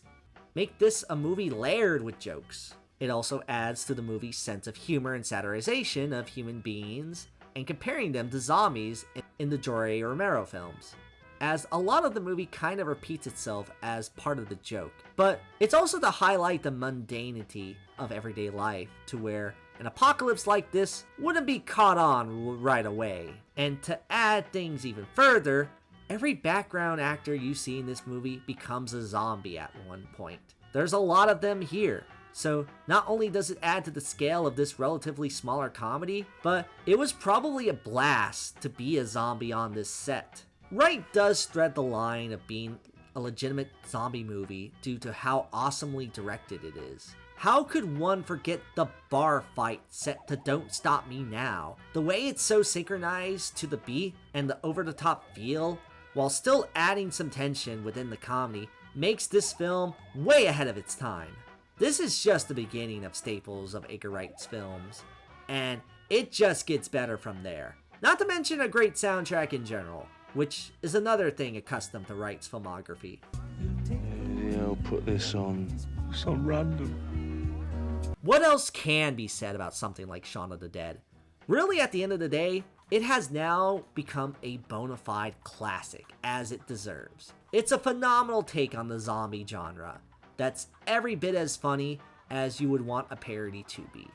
make this a movie layered with jokes. It also adds to the movie's sense of humor and satirization of human beings and comparing them to zombies in the Jorge Romero films, as a lot of the movie kind of repeats itself as part of the joke. But it's also to highlight the mundanity of everyday life, to where an apocalypse like this wouldn't be caught on right away. And to add things even further, every background actor you see in this movie becomes a zombie at one point. There's a lot of them here. So not only does it add to the scale of this relatively smaller comedy, but it was probably a blast to be a zombie on this set. Wright does thread the line of being a legitimate zombie movie due to how awesomely directed it is. How could one forget the bar fight set to Don't Stop Me Now? The way it's so synchronized to the beat and the over-the-top feel, while still adding some tension within the comedy, makes this film way ahead of its time. This is just the beginning of staples of Edgar Wright's films, and it just gets better from there. Not to mention a great soundtrack in general, which is another thing accustomed to Wright's filmography. Maybe I'll put this on some random. What else can be said about something like Shaun of the Dead? Really, at the end of the day, it has now become a bona fide classic, as it deserves. It's a phenomenal take on the zombie genre that's every bit as funny as you would want a parody to be,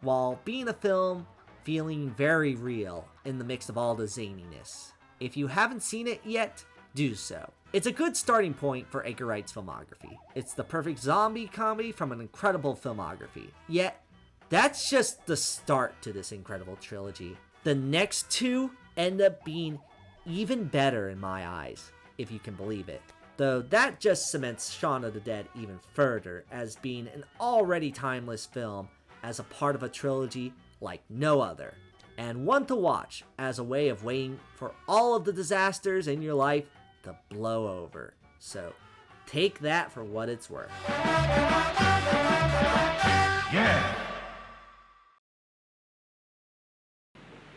while being a film feeling very real in the mix of all the zaniness. If you haven't seen it yet, do so. It's a good starting point for Edgar Wright's filmography. It's the perfect zombie comedy from an incredible filmography. Yet, that's just the start to this incredible trilogy. The next two end up being even better in my eyes, if you can believe it. Though that just cements Shaun of the Dead even further as being an already timeless film as a part of a trilogy like no other, and one to watch as a way of waiting for all of the disasters in your life to blow over. So take that for what it's worth. Yeah!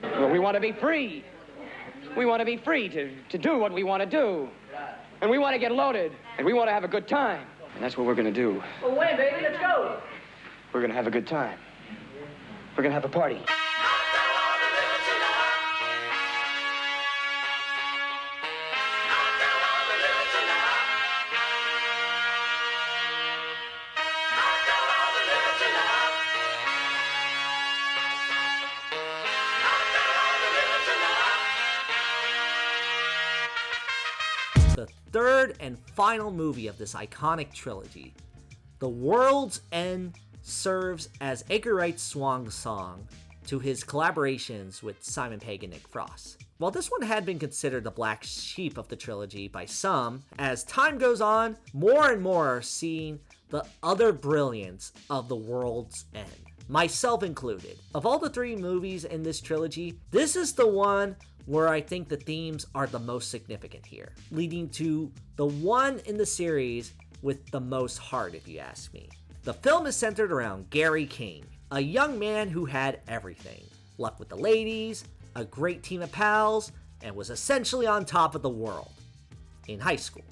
Well, we want to be free. We want to be free to do what we want to do. And we want to get loaded. And we want to have a good time. And that's what we're going to do. Well, when, baby? Let's go. We're going to have a good time. We're going to have a party. The third and final movie of this iconic trilogy, The World's End, serves as Edgar Wright's swan song to his collaborations with Simon Pegg and Nick Frost. While this one had been considered the black sheep of the trilogy by some, as time goes on, more and more are seeing the utter brilliance of The World's End, myself included. Of all the three movies in this trilogy, this is the one where I think the themes are the most significant here, leading to the one in the series with the most heart, if you ask me. The film is centered around Gary King, a young man who had everything: luck with the ladies, a great team of pals, and was essentially on top of the world in high school.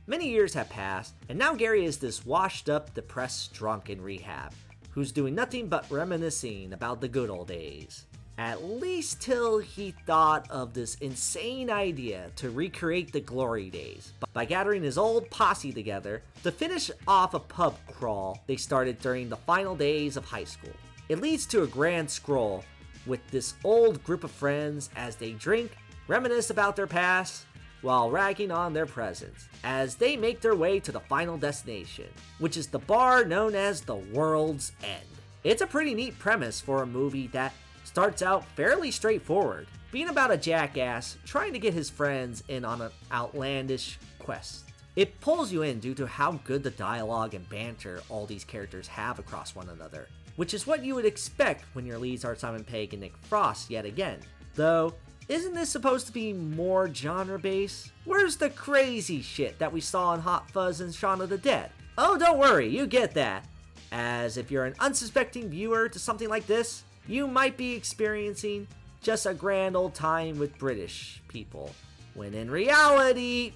Many years have passed, and now Gary is this washed up, depressed drunk in rehab, who's doing nothing but reminiscing about the good old days. At least till he thought of this insane idea to recreate the glory days by gathering his old posse together to finish off a pub crawl they started during the final days of high school. It leads to a grand scroll with this old group of friends as they drink, reminisce about their past, while ragging on their presents, as they make their way to the final destination, which is the bar known as the World's End. It's a pretty neat premise for a movie that starts out fairly straightforward, being about a jackass trying to get his friends in on an outlandish quest. It pulls you in due to how good the dialogue and banter all these characters have across one another, which is what you would expect when your leads are Simon Pegg and Nick Frost yet again. Though, isn't this supposed to be more genre-based? Where's the crazy shit that we saw in Hot Fuzz and Shaun of the Dead? Oh, don't worry, you get that. As if you're an unsuspecting viewer to something like this, you might be experiencing just a grand old time with British people, when in reality...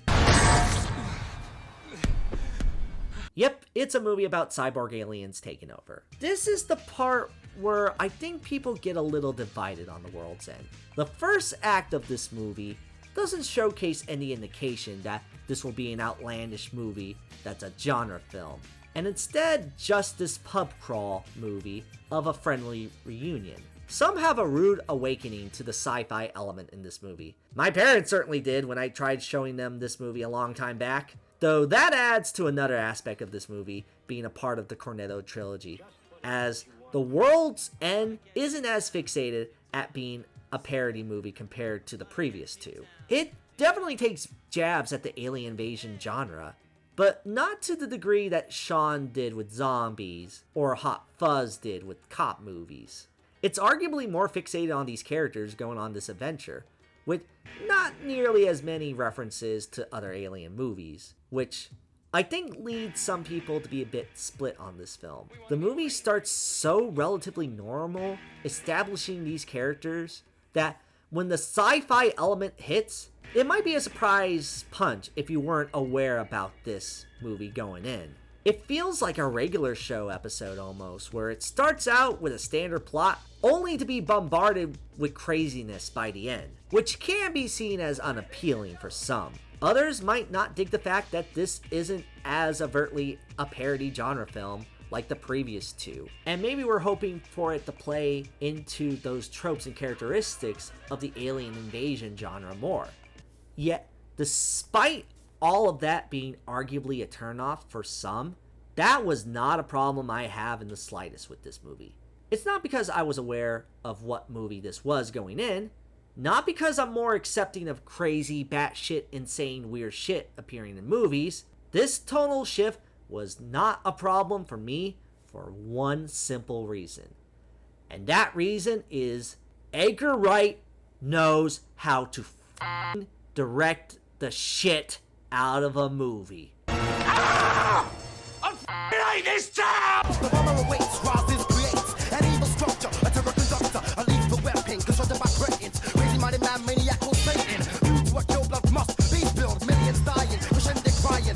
Yep, it's a movie about cyborg aliens taking over. This is the part where I think people get a little divided on The World's End. The first act of this movie doesn't showcase any indication that this will be an outlandish movie that's a genre film, and instead just this pub crawl movie of a friendly reunion. Some have a rude awakening to the sci-fi element in this movie. My parents certainly did when I tried showing them this movie a long time back, though that adds to another aspect of this movie being a part of the Cornetto trilogy, as The World's End isn't as fixated at being a parody movie compared to the previous two. It definitely takes jabs at the alien invasion genre, but not to the degree that Shaun did with zombies, or Hot Fuzz did with cop movies. It's arguably more fixated on these characters going on this adventure, with not nearly as many references to other alien movies, which I think leads some people to be a bit split on this film. The movie starts so relatively normal, establishing these characters, that when the sci-fi element hits, it might be a surprise punch if you weren't aware about this movie going in. It feels like a regular show episode almost, where it starts out with a standard plot, only to be bombarded with craziness by the end, which can be seen as unappealing for some. Others might not dig the fact that this isn't as overtly a parody genre film like the previous two, and maybe we're hoping for it to play into those tropes and characteristics of the alien invasion genre more. Yet, despite all of that being arguably a turnoff for some, that was not a problem I have in the slightest with this movie. It's not because I was aware of what movie this was going in, not because I'm more accepting of crazy, batshit, insane, weird shit appearing in movies. This tonal shift was not a problem for me for one simple reason. And that reason is Edgar Wright knows how to direct the shit out of a movie. Ah! I hate this town! The bomber awaits, rises, creates an evil structure, a terror conductor, a lethal weapon, constructed by cretins, crazy-minded man, maniacal Satan. Use what your blood must be spilled, millions dying, crescendo crying.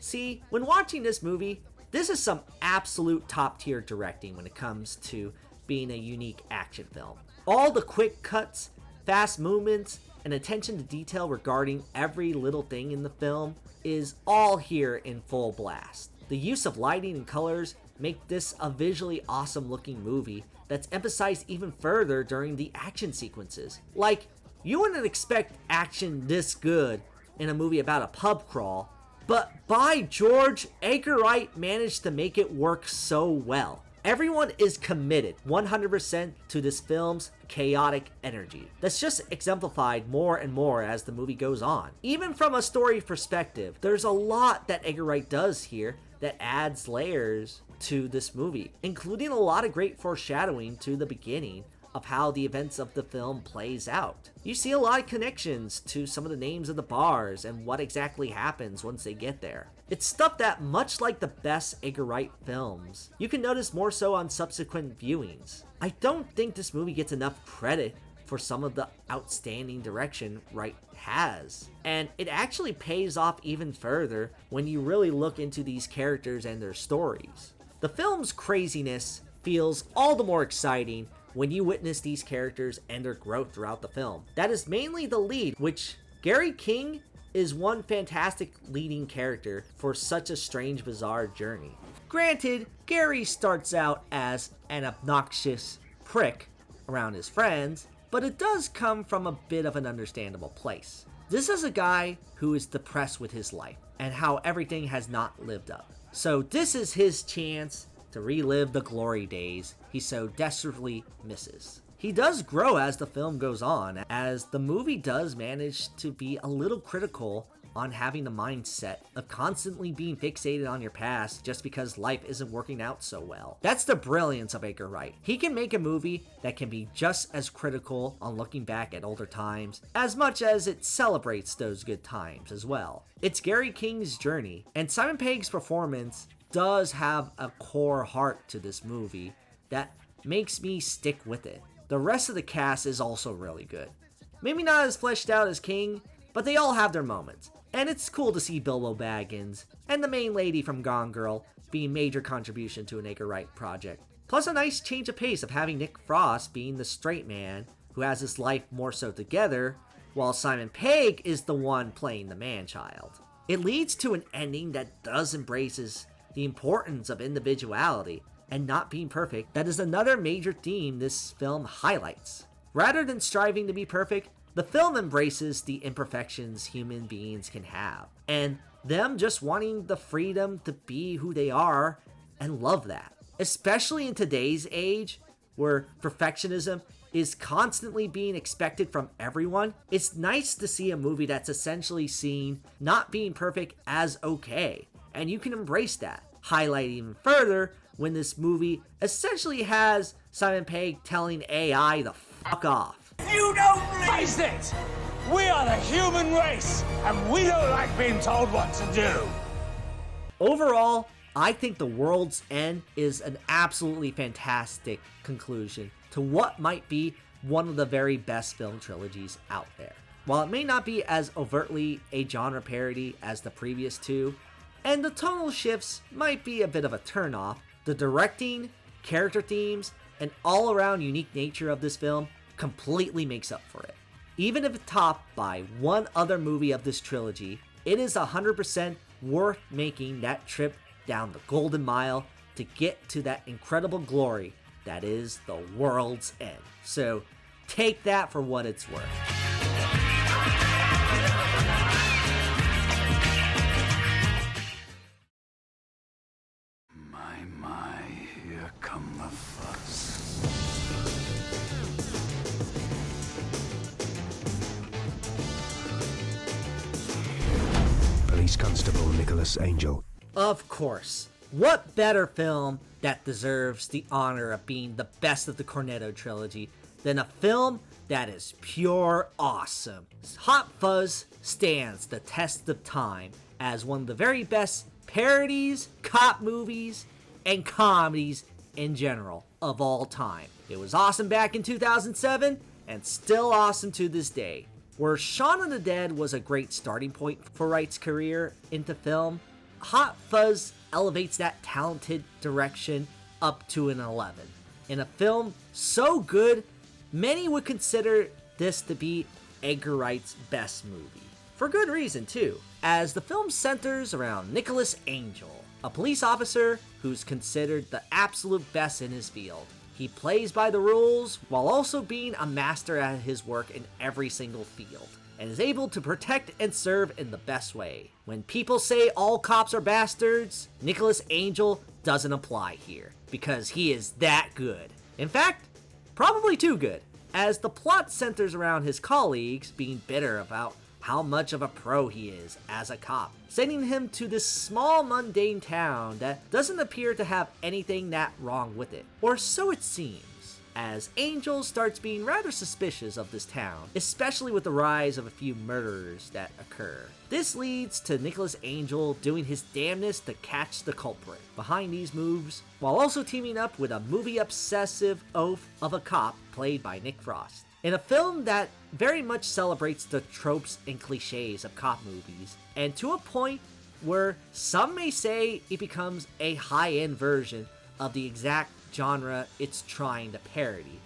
See, when watching this movie, this is some absolute top-tier directing when it comes to being a unique action film. All the quick cuts, fast movements, and attention to detail regarding every little thing in the film is all here in full blast. The use of lighting and colors make this a visually awesome looking movie that's emphasized even further during the action sequences. Like, you wouldn't expect action this good in a movie about a pub crawl, but by George, Edgar Wright managed to make it work so well. Everyone is committed 100% to this film's chaotic energy. That's just exemplified more and more as the movie goes on. Even from a story perspective, there's a lot that Edgar Wright does here that adds layers to this movie, including a lot of great foreshadowing to the beginning of how the events of the film plays out. You see a lot of connections to some of the names of the bars and what exactly happens once they get there. It's stuff that, much like the best Edgar Wright films, you can notice more so on subsequent viewings. I don't think this movie gets enough credit for some of the outstanding direction Wright has, and it actually pays off even further when you really look into these characters and their stories. The film's craziness feels all the more exciting when you witness these characters and their growth throughout the film. That is mainly the lead, which Gary King is one fantastic leading character for such a strange, bizarre journey. Granted, Gary starts out as an obnoxious prick around his friends, but it does come from a bit of an understandable place. This is a guy who is depressed with his life and how everything has not lived up. So this is his chance to relive the glory days he so desperately misses. He does grow as the film goes on, as the movie does manage to be a little critical on having the mindset of constantly being fixated on your past just because life isn't working out so well. That's the brilliance of Edgar Wright. He can make a movie that can be just as critical on looking back at older times as much as it celebrates those good times as well. It's Gary King's journey, and Simon Pegg's performance does have a core heart to this movie that makes me stick with it. The rest of the cast is also really good. Maybe not as fleshed out as King, but they all have their moments. And it's cool to see Bilbo Baggins and the main lady from Gone Girl being major contribution to an Edgar Wright project. Plus a nice change of pace of having Nick Frost being the straight man who has his life more so together, while Simon Pegg is the one playing the man-child. It leads to an ending that does embraces the importance of individuality and not being perfect. That is another major theme this film highlights. Rather than striving to be perfect, the film embraces the imperfections human beings can have, and them just wanting the freedom to be who they are and love that. Especially in today's age, where perfectionism is constantly being expected from everyone, it's nice to see a movie that's essentially seen not being perfect as okay, and you can embrace that. Highlight even further when this movie essentially has Simon Pegg telling AI to fuck off. You don't face it! We are the human race, and we don't like being told what to do. Overall, I think The World's End is an absolutely fantastic conclusion to what might be one of the very best film trilogies out there. While it may not be as overtly a genre parody as the previous two, and the tonal shifts might be a bit of a turnoff, the directing, character themes, and all-around unique nature of this film completely makes up for it. Even if topped by one other movie of this trilogy, it is 100% worth making that trip down the Golden Mile to get to that incredible glory that is The World's End. So take that for what it's worth. My, here come the Fuzz. Police Constable Nicholas Angel. Of course. What better film that deserves the honor of being the best of the Cornetto trilogy than a film that is pure awesome? Hot Fuzz stands the test of time as one of the very best parodies, cop movies, and comedies in general of all time. It was awesome back in 2007 and still awesome to this day. Where Shaun of the Dead was a great starting point for Wright's career into film, Hot Fuzz elevates that talented direction up to an 11. In a film so good, many would consider this to be Edgar Wright's best movie. For good reason too, as the film centers around Nicholas Angel, a police officer who's considered the absolute best in his field. He plays by the rules while also being a master at his work in every single field, and is able to protect and serve in the best way. When people say all cops are bastards, Nicholas Angel doesn't apply here, because he is that good. In fact, probably too good, as the plot centers around his colleagues being bitter about how much of a pro he is as a cop, sending him to this small mundane town that doesn't appear to have anything that wrong with it, or so it seems, as Angel starts being rather suspicious of this town, especially with the rise of a few murderers that occur. This leads to Nicholas Angel doing his damnedest to catch the culprit behind these moves, while also teaming up with a movie-obsessive oaf of a cop played by Nick Frost. In a film that very much celebrates the tropes and cliches of cop movies, and to a point where some may say it becomes a high-end version of the exact genre it's trying to parody.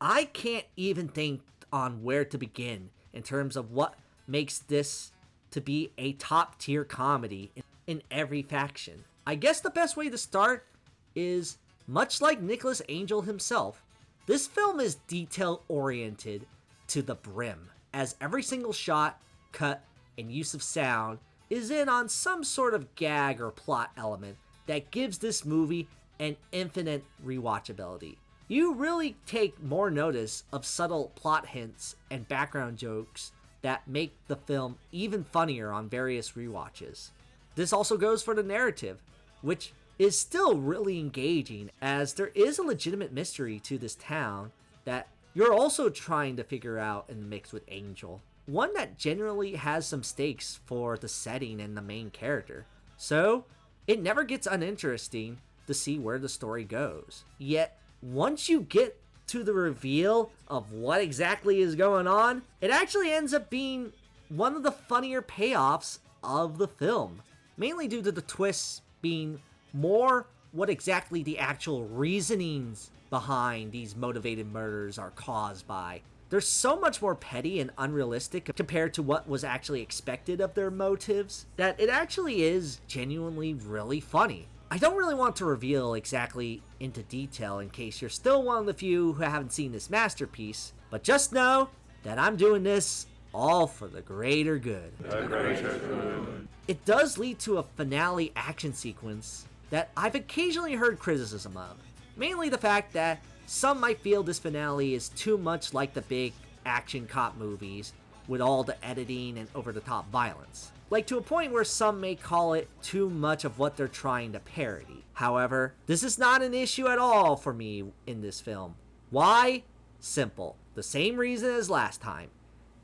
I can't even think on where to begin in terms of what makes this to be a top-tier comedy in every faction. I guess the best way to start is, much like Nicholas Angel himself, this film is detail-oriented to the brim, as every single shot, cut, and use of sound is in on some sort of gag or plot element that gives this movie an infinite rewatchability. You really take more notice of subtle plot hints and background jokes that make the film even funnier on various rewatches. This also goes for the narrative, which is still really engaging, as there is a legitimate mystery to this town that you're also trying to figure out in the mix with Angel. One that generally has some stakes for the setting and the main character. So, it never gets uninteresting to see where the story goes. Yet, once you get to the reveal of what exactly is going on, it actually ends up being one of the funnier payoffs of the film. Mainly due to the twists being more what exactly the actual reasonings behind these motivated murders are caused by. They're so much more petty and unrealistic compared to what was actually expected of their motives that it actually is genuinely really funny. I don't really want to reveal exactly into detail in case you're still one of the few who haven't seen this masterpiece, but just know that I'm doing this all for the greater good. The greater good. It does lead to a finale action sequence that I've occasionally heard criticism of. Mainly the fact that some might feel this finale is too much like the big action cop movies with all the editing and over-the-top violence. Like to a point where some may call it too much of what they're trying to parody. However, this is not an issue at all for me in this film. Why? Simple. The same reason as last time.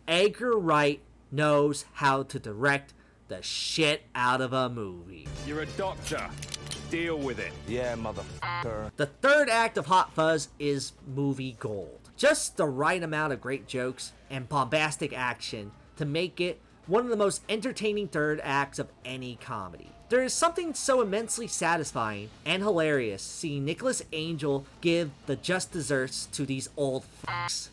Edgar Wright knows how to direct the shit out of a movie. You're a doctor. Deal with it. Yeah, motherfucker. The third act of Hot Fuzz is movie gold. Just the right amount of great jokes and bombastic action to make it one of the most entertaining third acts of any comedy. There is something so immensely satisfying and hilarious seeing Nicholas Angel give the just desserts to these old fucks.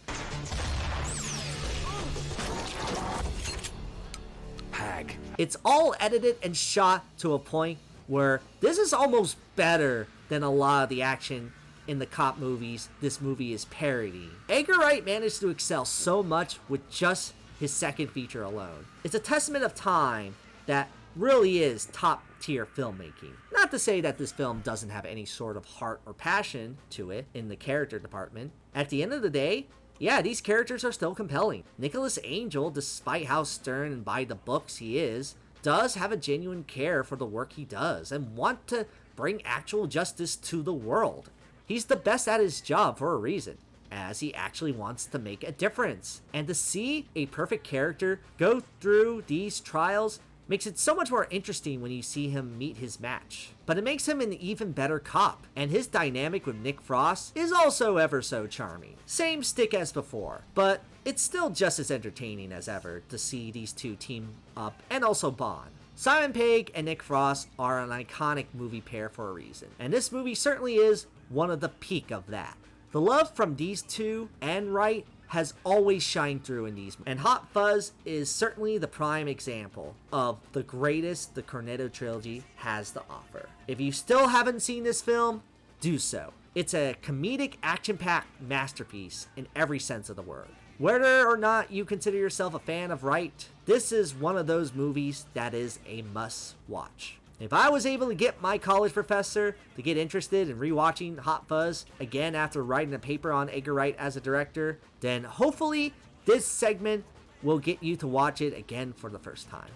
Pegg. It's all edited and shot to a point where this is almost better than a lot of the action in the cop movies this movie is parodying. Edgar Wright managed to excel so much with just his second feature alone. It's a testament of time that really is top tier filmmaking. Not to say that this film doesn't have any sort of heart or passion to it in the character department. At the end of the day, yeah, these characters are still compelling. Nicholas Angel, despite how stern and by the books he is, does have a genuine care for the work he does and want to bring actual justice to the world. He's the best at his job for a reason, as he actually wants to make a difference. And to see a perfect character go through these trials makes it so much more interesting when you see him meet his match. But it makes him an even better cop, and his dynamic with Nick Frost is also ever so charming. Same stick as before, but it's still just as entertaining as ever to see these two team up and also bond. Simon Pegg and Nick Frost are an iconic movie pair for a reason, and this movie certainly is one of the peak of that. The love from these two and Wright has always shined through in these, and Hot Fuzz is certainly the prime example of the greatest the Cornetto trilogy has to offer. If you still haven't seen this film, do so. It's a comedic, action-packed masterpiece in every sense of the word. Whether or not you consider yourself a fan of Wright, this is one of those movies that is a must-watch. If I was able to get my college professor to get interested in rewatching Hot Fuzz again after writing a paper on Edgar Wright as a director, then hopefully this segment will get you to watch it again for the first time.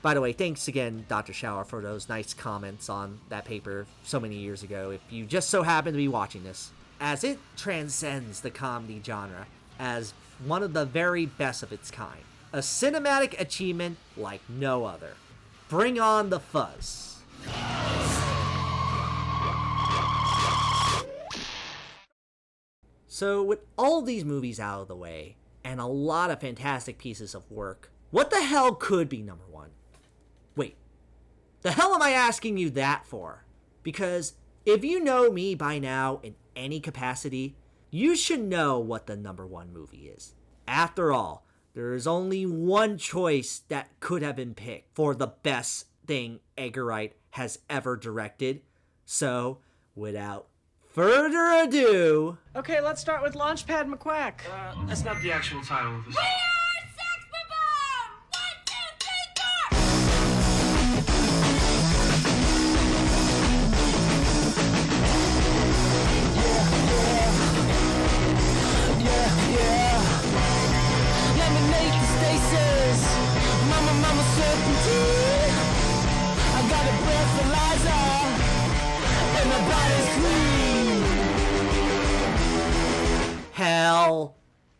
By the way, thanks again, Dr. Shower, for those nice comments on that paper so many years ago, if you just so happen to be watching this, as it transcends the comedy genre as one of the very best of its kind. A cinematic achievement like no other. Bring on the fuzz. So with all these movies out of the way, and a lot of fantastic pieces of work, what the hell could be number one? Wait, The hell am I asking you that for? Because if you know me by now in any capacity, you should know what the number one movie is. After all, there is only one choice that could have been picked for the best thing Edgar Wright has ever directed. So, without further ado... Okay, let's start with Launchpad McQuack. That's not the actual title of this. Hell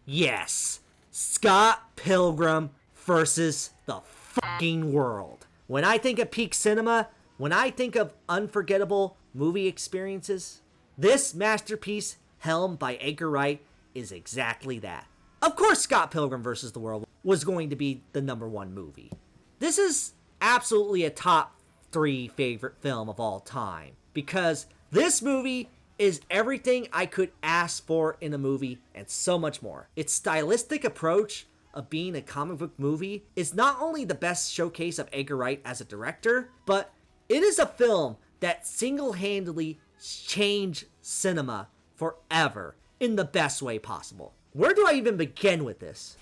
yes. Scott Pilgrim versus the fucking world. When I think of peak cinema, when I think of unforgettable movie experiences, this masterpiece, helmed by Edgar Wright, is exactly that. Of course, Scott Pilgrim versus the world was going to be the number one movie. This is absolutely a top 3 favorite film of all time, because this movie is everything I could ask for in a movie and so much more. Its stylistic approach of being a comic book movie is not only the best showcase of Edgar Wright as a director, but it is a film that single-handedly changed cinema forever in the best way possible. Where do I even begin with this?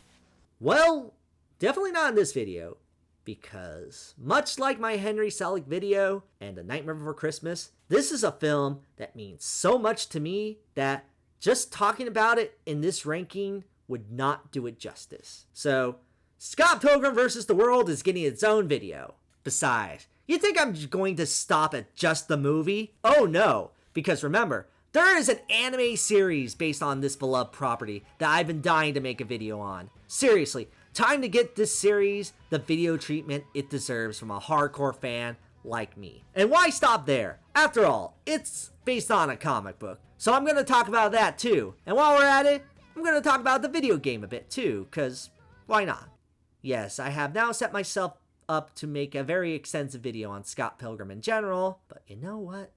Well, definitely not in this video, because much like my Henry Selick video and A Nightmare Before Christmas, this is a film that means so much to me that just talking about it in this ranking would not do it justice. So, Scott Pilgrim vs. the World is getting its own video. Besides, you think I'm going to stop at just the movie? Oh no, because remember, there is an anime series based on this beloved property that I've been dying to make a video on. Seriously, time to get this series the video treatment it deserves from a hardcore fan like me. And why stop there? After all, it's based on a comic book. So I'm going to talk about that too. And while we're at it, I'm going to talk about the video game a bit too, because why not? Yes, I have now set myself up to make a very extensive video on Scott Pilgrim in general, but you know what?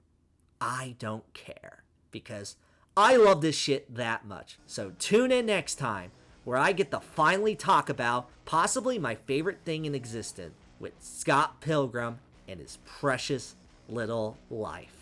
I don't care, because I love this shit that much. So tune in next time, where I get to finally talk about possibly my favorite thing in existence with Scott Pilgrim and his precious little life.